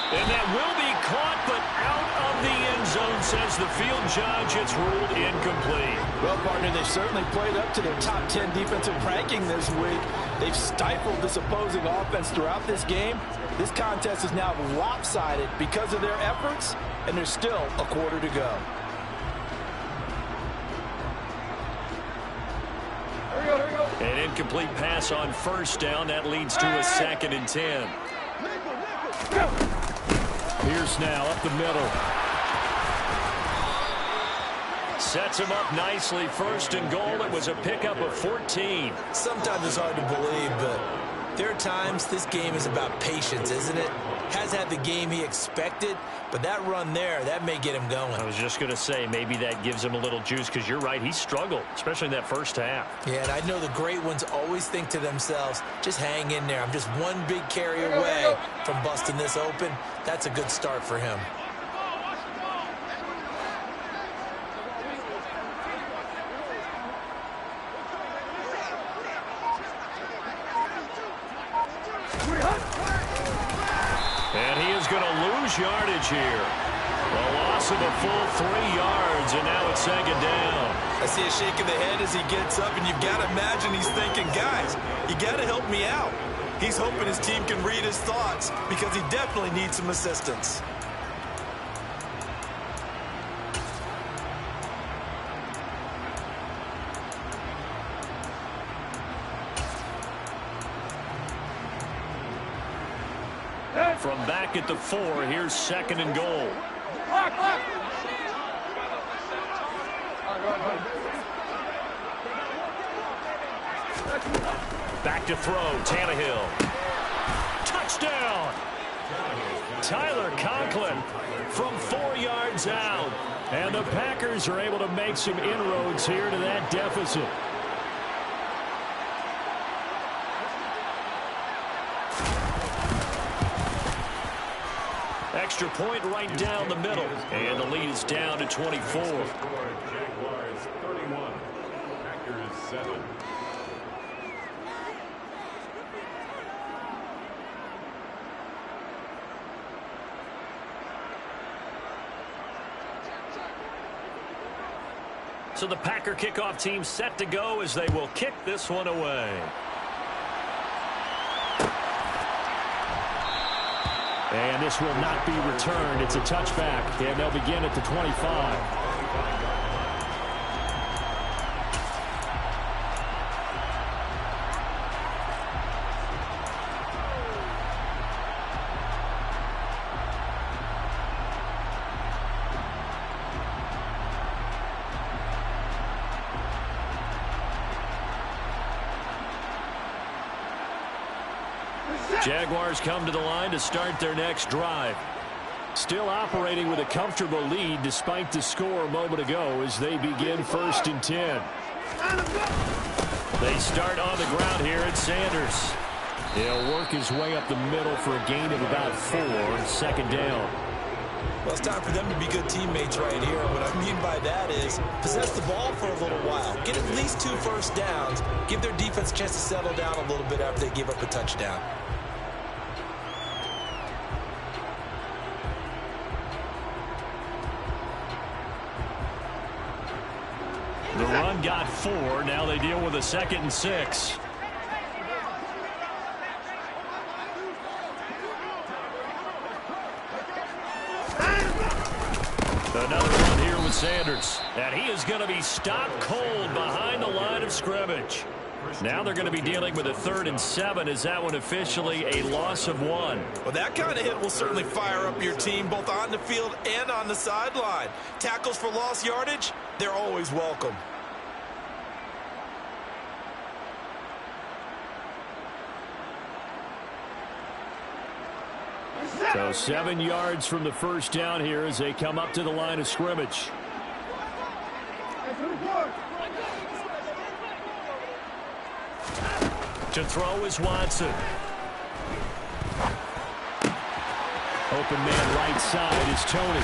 And that will be caught, but out of the end zone, says the field judge. It's ruled incomplete. Well, partner, they've certainly played up to their top 10 defensive ranking this week. They've stifled this opposing offense throughout this game. This contest is now lopsided because of their efforts, and there's still a quarter to go. An incomplete pass on 1st down. That leads to a 2nd and 10. Pierce now up the middle. Sets him up nicely. 1st and goal. It was a pickup of 14. Sometimes it's hard to believe, but there are times this game is about patience, isn't it? Has had the game he expected, but that run there, that may get him going. I was just going to say, maybe that gives him a little juice, because you're right, he struggled, especially in that first half. Yeah, and I know the great ones always think to themselves, just hang in there. I'm just one big carry away from busting this open. That's a good start for him. And he is going to lose yardage here. A loss of a full 3 yards, and now it's 2nd down. I see a shake of the head as he gets up, and you've got to imagine he's thinking, guys, you got to help me out. He's hoping his team can read his thoughts because he definitely needs some assistance. From back at the 4, here's 2nd and goal. Back to throw, Tannehill. Touchdown! Tyler Conklin from 4 yards out. And the Packers are able to make some inroads here to that deficit. Extra point right down the middle. And the lead is down to 24. Jaguars 31, Packers 7. So the Packer kickoff team set to go as they will kick this one away. And this will not be returned. It's a touchback, and they'll begin at the 25. Jaguars come to the line to start their next drive. Still operating with a comfortable lead despite the score a moment ago as they begin 1st and 10. They start on the ground here at Sanders. He'll work his way up the middle for a gain of about 4, 2nd down. Well, it's time for them to be good teammates right here. What I mean by that is possess the ball for a little while. Get at least 2 first downs. Give their defense a chance to settle down a little bit after they give up a touchdown. The run got 4. Now they deal with a 2nd and 6. Another run here with Sanders. And he is going to be stopped cold behind the line of scrimmage. Now they're going to be dealing with a 3rd and 7. Is that one officially a loss of 1? Well, that kind of hit will certainly fire up your team both on the field and on the sideline. Tackles for lost yardage, they're always welcome. So 7 yards from the first down here as they come up to the line of scrimmage. To throw is Watson. Open man right side is Tony.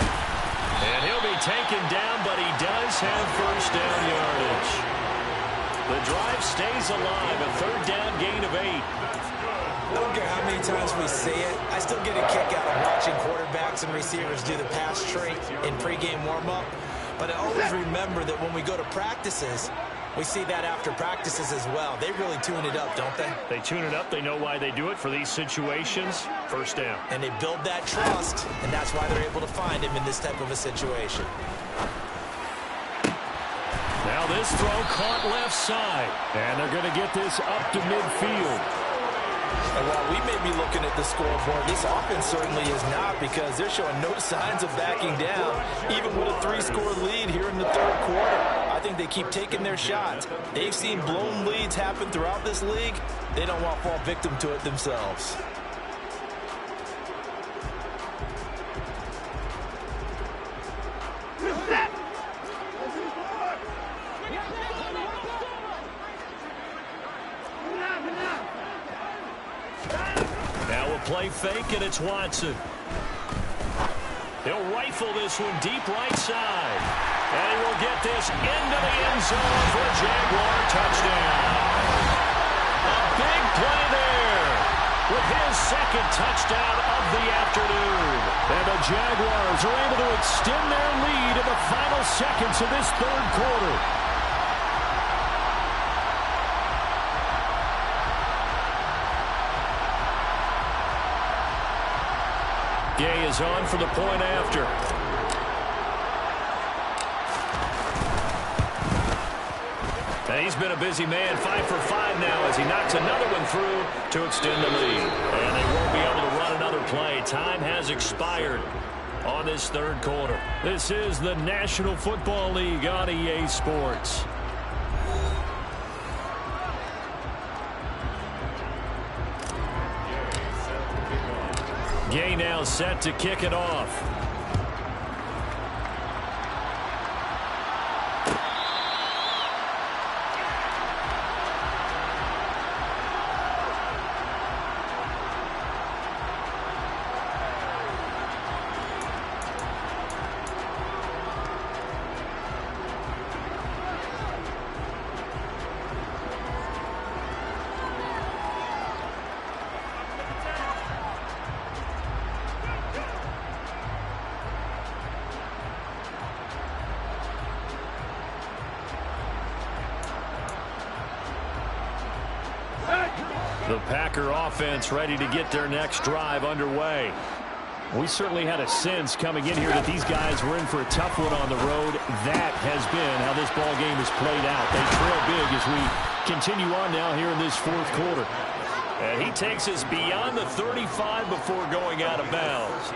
And he'll be taken down, but he does have first down yardage. The drive stays alive, a third down gain of 8. I don't care how many times we see it. I still get a kick out of watching quarterbacks and receivers do the pass trait in pregame warm-up. But I always remember that when we go to practices, we see that after practices as well. They really tune it up, don't they? They tune it up. They know why they do it for these situations. First down. And they build that trust, and that's why they're able to find him in this type of a situation. Now this throw caught left side. And they're going to get this up to midfield. And while we may be looking at the scoreboard, this offense certainly is not, because they're showing no signs of backing down, even with a 3-score lead here in the third quarter. I think they keep taking their shots. They've seen blown leads happen throughout this league. They don't want to fall victim to it themselves. Play fake, and it's Watson. He'll rifle this one deep right side. And he will get this into the end zone for a Jaguar touchdown. A big play there with his second touchdown of the afternoon. And the Jaguars are able to extend their lead in the final seconds of this third quarter. Gay is on for the point after. And he's been a busy man, 5 for 5 now as he knocks another one through to extend the lead. And they won't be able to run another play. Time has expired on this third quarter. This is the National Football League on EA Sports. Gay now set to kick it off. The Packer offense ready to get their next drive underway. We certainly had a sense coming in here that these guys were in for a tough one on the road. That has been how this ball game has played out. They trail big as we continue on now here in this fourth quarter. And he takes us beyond the 35 before going out of bounds.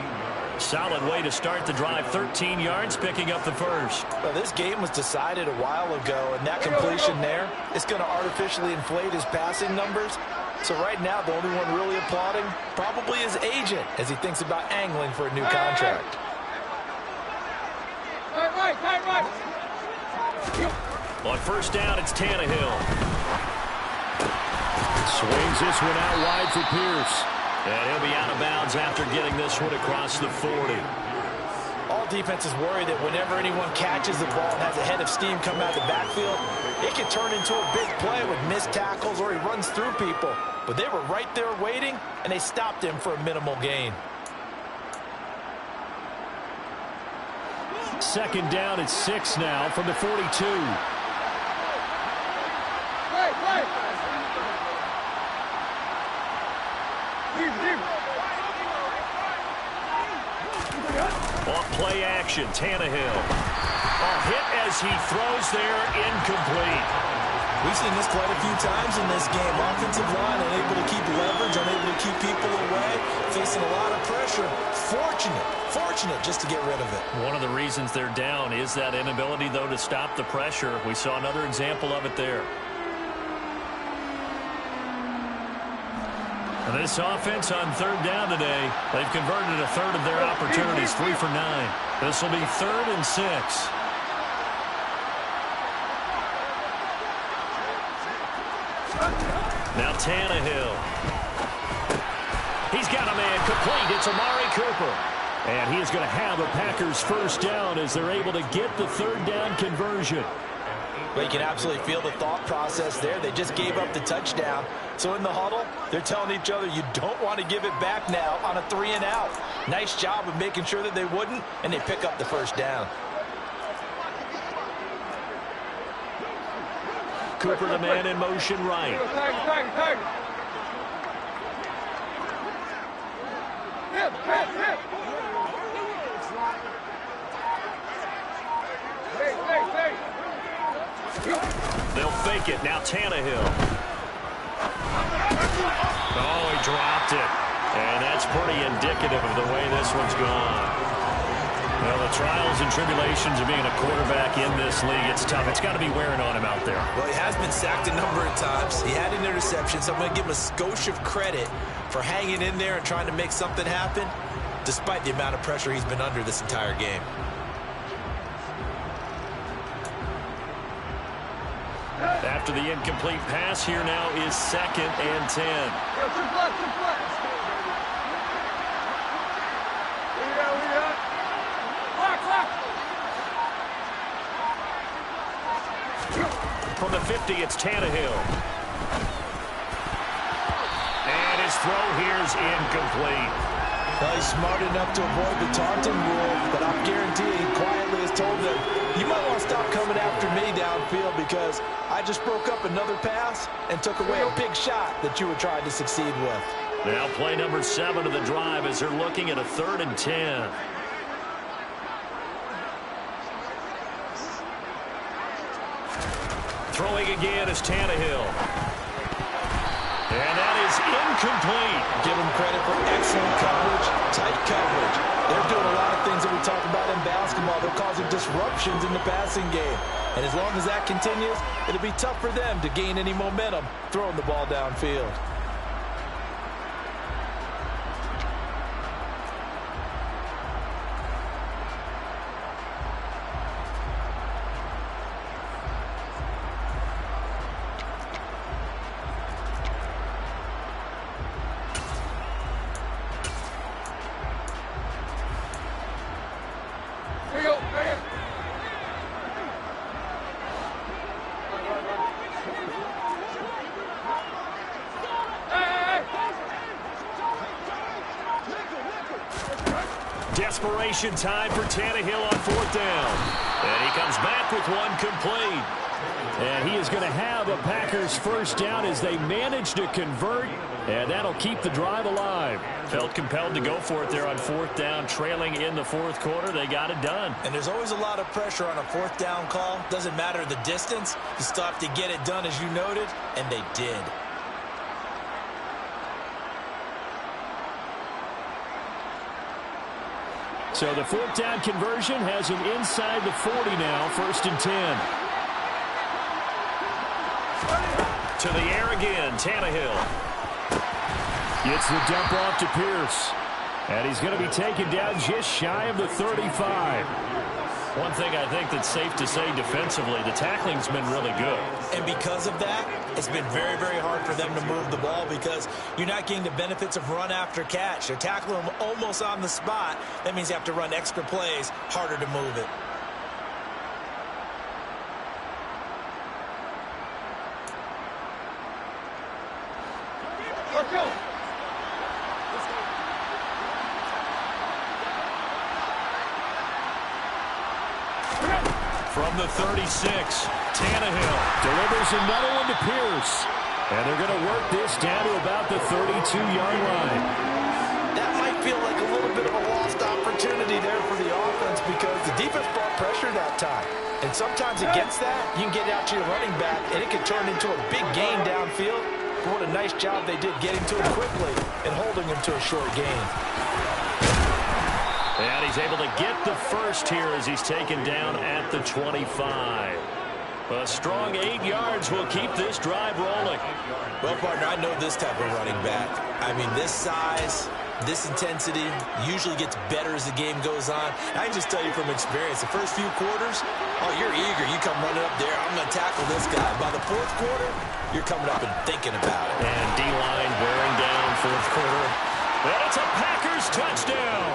Solid way to start the drive. 13 yards, picking up the first. Well, this game was decided a while ago, and that completion there is going to artificially inflate his passing numbers. So right now, the only one really applauding probably his agent as he thinks about angling for a new contract. Right. On first down, it's Tannehill. Swings this one out wide for Pierce. And he'll be out of bounds after getting this one across the 40. All defenses worry that whenever anyone catches the ball and has a head of steam come out of the backfield, it can turn into a big play with missed tackles or he runs through people. But they were right there waiting, and they stopped him for a minimal gain. Second down at 6 now from the 42. Off play action, Tannehill. A hit as he throws there, incomplete. We've seen this quite a few times in this game. Offensive line unable to keep leverage, unable to keep people away, facing a lot of pressure. Fortunate just to get rid of it. One of the reasons they're down is that inability, though, to stop the pressure. We saw another example of it there. This offense on third down today, they've converted a third of their opportunities, 3 for 9. This will be 3rd and 6. Now Tannehill. He's got a man complete. It's Amari Cooper. And he is going to have a Packers first down as they're able to get the third down conversion. Well, you can absolutely feel the thought process there. They just gave up the touchdown. So in the huddle, they're telling each other, you don't want to give it back now on a 3 and out. Nice job of making sure that they wouldn't, and they pick up the first down. Cooper, the man in motion right. Tag. Hip. They'll fake it. Now Tannehill. Oh, he dropped it. And that's pretty indicative of the way this one's gone. Well, the trials and tribulations of being a quarterback in this league, it's tough. It's got to be wearing on him out there. Well, he has been sacked a number of times. He had an interception, so I'm going to give him a skosh of credit for hanging in there and trying to make something happen, despite the amount of pressure he's been under this entire game. After the incomplete pass, here now is 2nd and 10. From the 50, it's Tannehill. And his throw here's incomplete. Well, he's smart enough to avoid the taunting rule, but I'm guaranteeing he quietly has told them, you might want to stop coming after me downfield because I just broke up another pass and took away a big shot that you were trying to succeed with. Now play number 7 of the drive as they're looking at a 3rd and 10. Throwing again is Tannehill. And that is incomplete. Give them credit for excellent coverage, tight coverage. They're doing a lot of things that we talk about in basketball. They're causing disruptions in the passing game. And as long as that continues, it'll be tough for them to gain any momentum throwing the ball downfield. Desperation time for Tannehill on 4th down. And he comes back with one complete. And he is going to have a Packers first down as they manage to convert. And that'll keep the drive alive. Felt compelled to go for it there on 4th down, trailing in the 4th quarter. They got it done. And there's always a lot of pressure on a 4th down call. Doesn't matter the distance. You still have to get it done, as you noted, and they did. So the 4th down conversion has him inside the 40 now, 1st and 10. To the air again, Tannehill. Gets the dump off to Pierce. And he's going to be taken down just shy of the 35. One thing I think that's safe to say defensively, the tackling's been really good. And because of that, it's been very, very hard for them to move the ball because you're not getting the benefits of run after catch. They're tackling them almost on the spot. That means you have to run extra plays, harder to move it. Let's go. From the 36, Tannehill delivers another one to Pierce. And they're going to work this down to about the 32-yard line. That might feel like a little bit of a lost opportunity there for the offense because the defense brought pressure that time. And sometimes against that, you can get out to your running back, and it can turn into a big gain downfield. But what a nice job they did getting to him quickly and holding him to a short gain. And he's able to get the first here as he's taken down at the 25. A strong 8 yards will keep this drive rolling. Well, partner, I know this type of running back. I mean, this size, this intensity usually gets better as the game goes on. I can just tell you from experience, the first few quarters, oh, you're eager. You come running up there, I'm going to tackle this guy. By the fourth quarter, you're coming up and thinking about it. And D-line wearing down fourth quarter. And it's a Packers touchdown.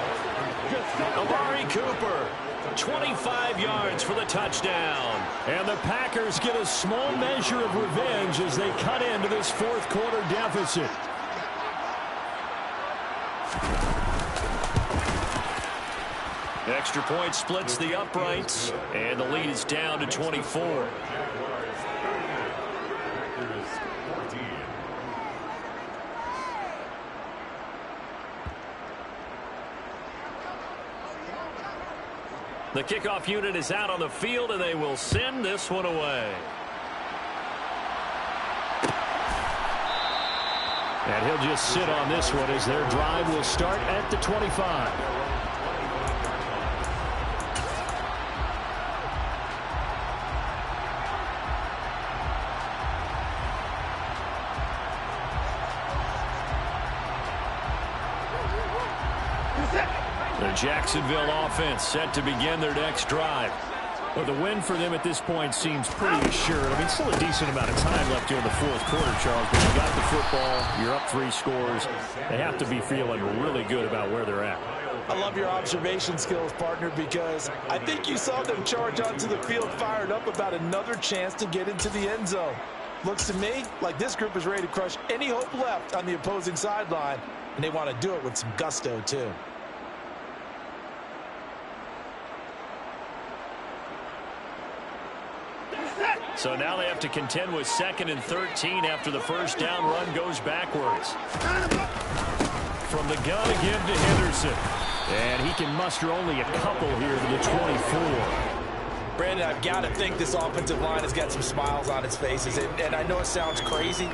Amari Cooper, 25 yards for the touchdown. And the Packers get a small measure of revenge as they cut into this fourth quarter deficit. Extra point splits the uprights, and the lead is down to 24. The kickoff unit is out on the field, and they will send this one away. And he'll just sit on this one as their drive will start at the 25. The Jacksonville offense set to begin their next drive. Well, the win for them at this point seems pretty assured. I mean, still a decent amount of time left here in the fourth quarter, Charles, but you got the football, you're up 3 scores. They have to be feeling really good about where they're at. I love your observation skills, partner, because I think you saw them charge onto the field fired up about another chance to get into the end zone. Looks to me like this group is ready to crush any hope left on the opposing sideline, and they want to do it with some gusto, too. So now they have to contend with 2nd and 13 after the first down run goes backwards. From the gun again to Henderson. And he can muster only a couple here to the 24. Brandon, I've got to think this offensive line has got some smiles on its faces. And I know it sounds crazy,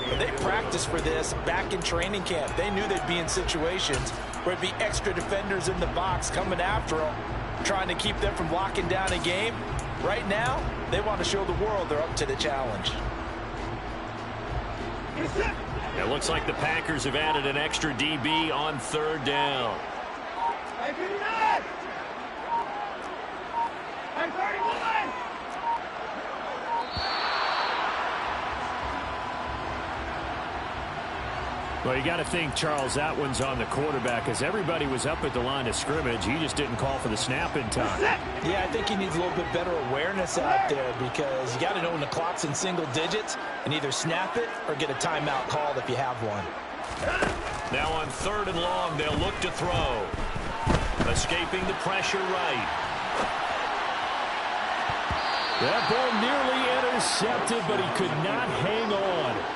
but they practiced for this back in training camp. They knew they'd be in situations where it'd be extra defenders in the box coming after them, trying to keep them from locking down a game. Right now, they want to show the world they're up to the challenge. It looks like the Packers have added an extra DB on 3rd down. Well, you got to think, Charles, that one's on the quarterback as everybody was up at the line of scrimmage. He just didn't call for the snap in time. Yeah, I think he needs a little bit better awareness out there because you got to know when the clock's in single digits and either snap it or get a timeout called if you have one. Now on 3rd and long, they'll look to throw. Escaping the pressure right. That ball nearly intercepted, but he could not hang on.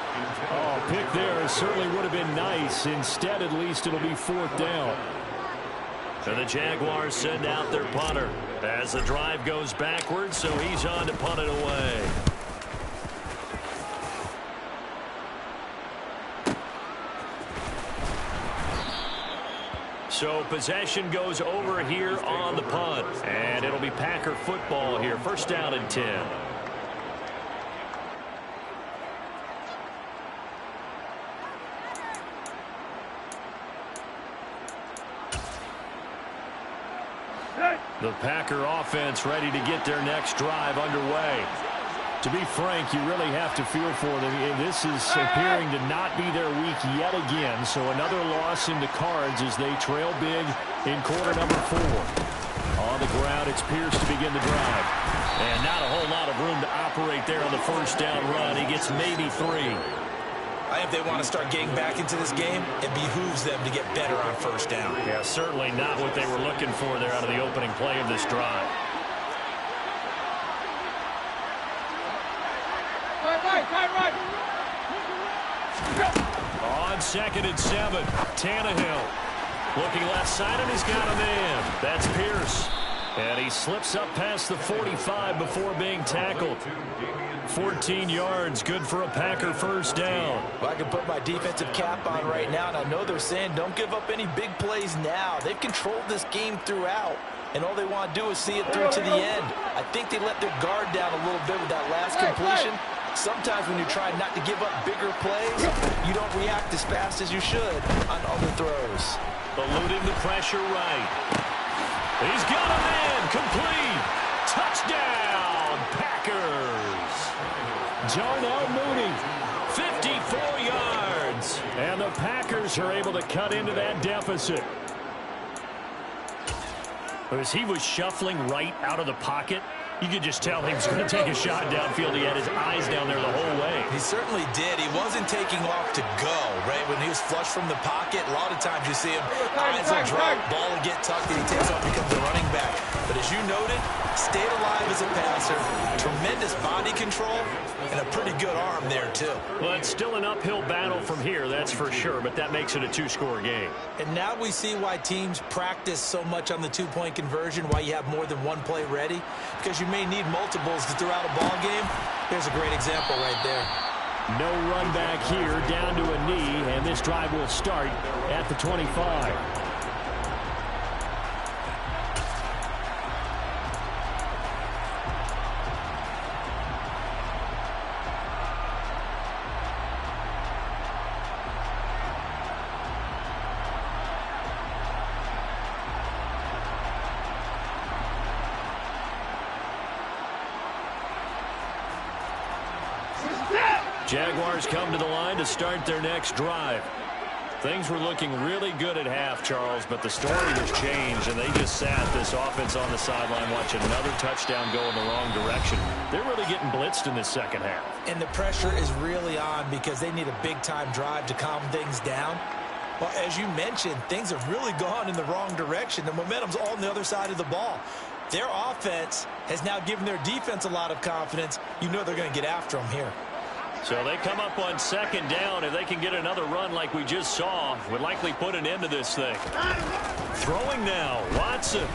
Oh, pick there certainly would have been nice. Instead, at least, it'll be 4th down. So the Jaguars send out their punter as the drive goes backwards, so he's on to punt it away. So possession goes over here on the punt, and it'll be Packer football here. 1st down and 10. The Packer offense ready to get their next drive underway. To be frank, you really have to feel for them. And this is appearing to not be their week yet again. So another loss in the cards as they trail big in quarter number 4. On the ground, it's Pierce to begin the drive. And not a whole lot of room to operate there on the 1st down run. He gets maybe 3. I think they want to start getting back into this game. It behooves them to get better on 1st down. Yeah, certainly not what they were looking for there out of the opening play of this drive. On 2nd and 7, Tannehill. Looking left side, and he's got a man. That's Pierce. And he slips up past the 45 before being tackled. 14 yards, good for a Packer 1st down. Well, I can put my defensive cap on right now, and I know they're saying don't give up any big plays now. They've controlled this game throughout, and all they want to do is see it through to the end. I think they let their guard down a little bit with that last completion, Sometimes when you try not to give up bigger plays, you don't react as fast as you should on other throws. Eluding the pressure right. He's got a man. Complete. Touchdown, Packers. Darnell Mooney, 54 yards. And the Packers are able to cut into that deficit. As he was shuffling right out of the pocket, you could just tell he was going to take a shot downfield. He had his eyes down there the whole way. He certainly did. He wasn't taking off to go, right? When he was flush from the pocket, a lot of times you see him, eyes will drop, ball will get tucked, and he takes off, becomes a running back. But as you noted, stayed alive as a passer, tremendous body control, and a pretty good arm there, too. Well, it's still an uphill battle from here, that's for sure, but that makes it a two-score game. And now we see why teams practice so much on the two-point conversion, why you have more than one play ready, because you may need multiples to throw out a ball game. Here's a great example right there. No run back here, down to a knee, and this drive will start at the 25. Jaguars come to the line to start their next drive. Things were looking really good at half, Charles, but the story has changed, and they just sat this offense on the sideline watching another touchdown go in the wrong direction. They're really getting blitzed in this second half. And the pressure is really on because they need a big-time drive to calm things down. Well, as you mentioned, things have really gone in the wrong direction. The momentum's all on the other side of the ball. Their offense has now given their defense a lot of confidence. You know they're going to get after them here. So they come up on second down. If they can get another run like we just saw, would likely put an end to this thing. Throwing now, Watson.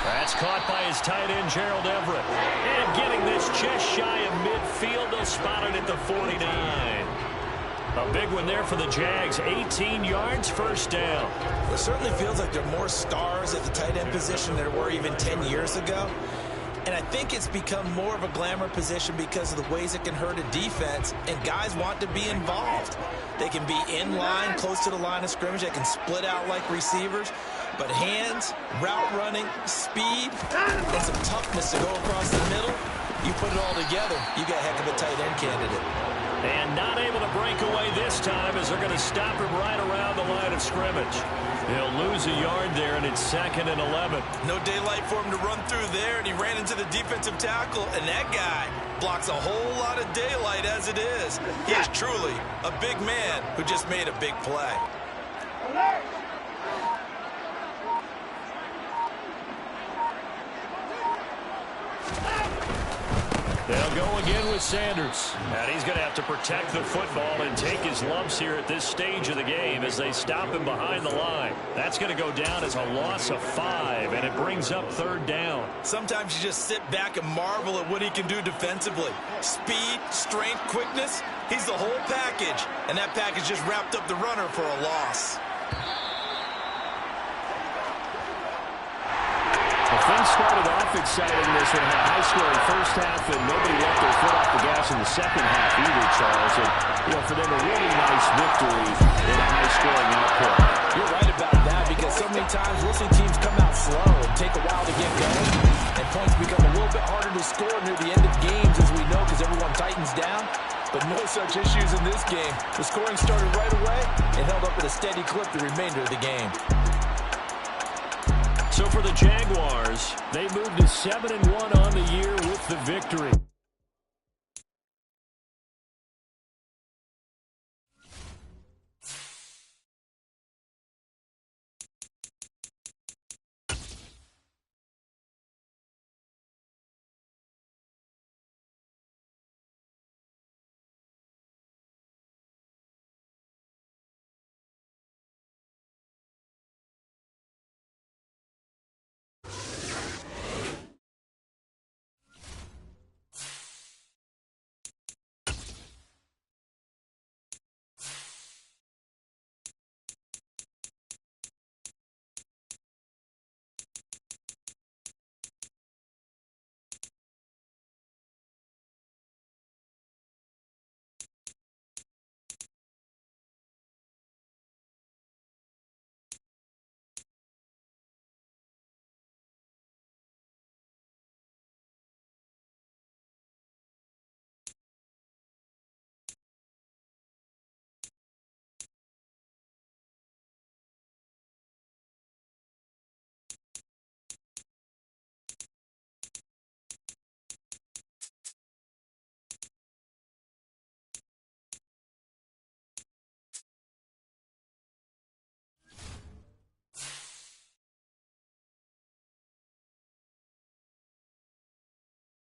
That's caught by his tight end, Gerald Everett. And getting this just shy of midfield. They'll spot it at the 49. A big one there for the Jags. 18 yards, first down. It certainly feels like there are more stars at the tight end position than there were even 10 years ago. And I think it's become more of a glamour position because of the ways it can hurt a defense, and guys want to be involved. They can be in line, close to the line of scrimmage. They can split out like receivers. But hands, route running, speed, and some toughness to go across the middle, you put it all together, you got a heck of a tight end candidate. And not able to break away this time as they're going to stop him right around the line of scrimmage. He'll lose a yard there, and it's 2nd and 11. No daylight for him to run through there, and he ran into the defensive tackle, and that guy blocks a whole lot of daylight as it is. He is truly a big man who just made a big play. They'll go again with Sanders. And he's going to have to protect the football and take his lumps here at this stage of the game as they stop him behind the line. That's going to go down as a loss of 5, and it brings up 3rd down. Sometimes you just sit back and marvel at what he can do defensively. Speed, strength, quickness, he's the whole package. And that package just wrapped up the runner for a loss. Things started off exciting. This one had a high-scoring first half, and nobody left their foot off the gas in the second half either, Charles. And, for them, a really nice victory in a high-scoring output. You're right about that because so many times we'll see teams come out slow and take a while to get going, and points become a little bit harder to score near the end of games, as we know, because everyone tightens down. But no such issues in this game. The scoring started right away and held up at a steady clip the remainder of the game. So for the Jaguars, they moved to 7-1 on the year with the victory.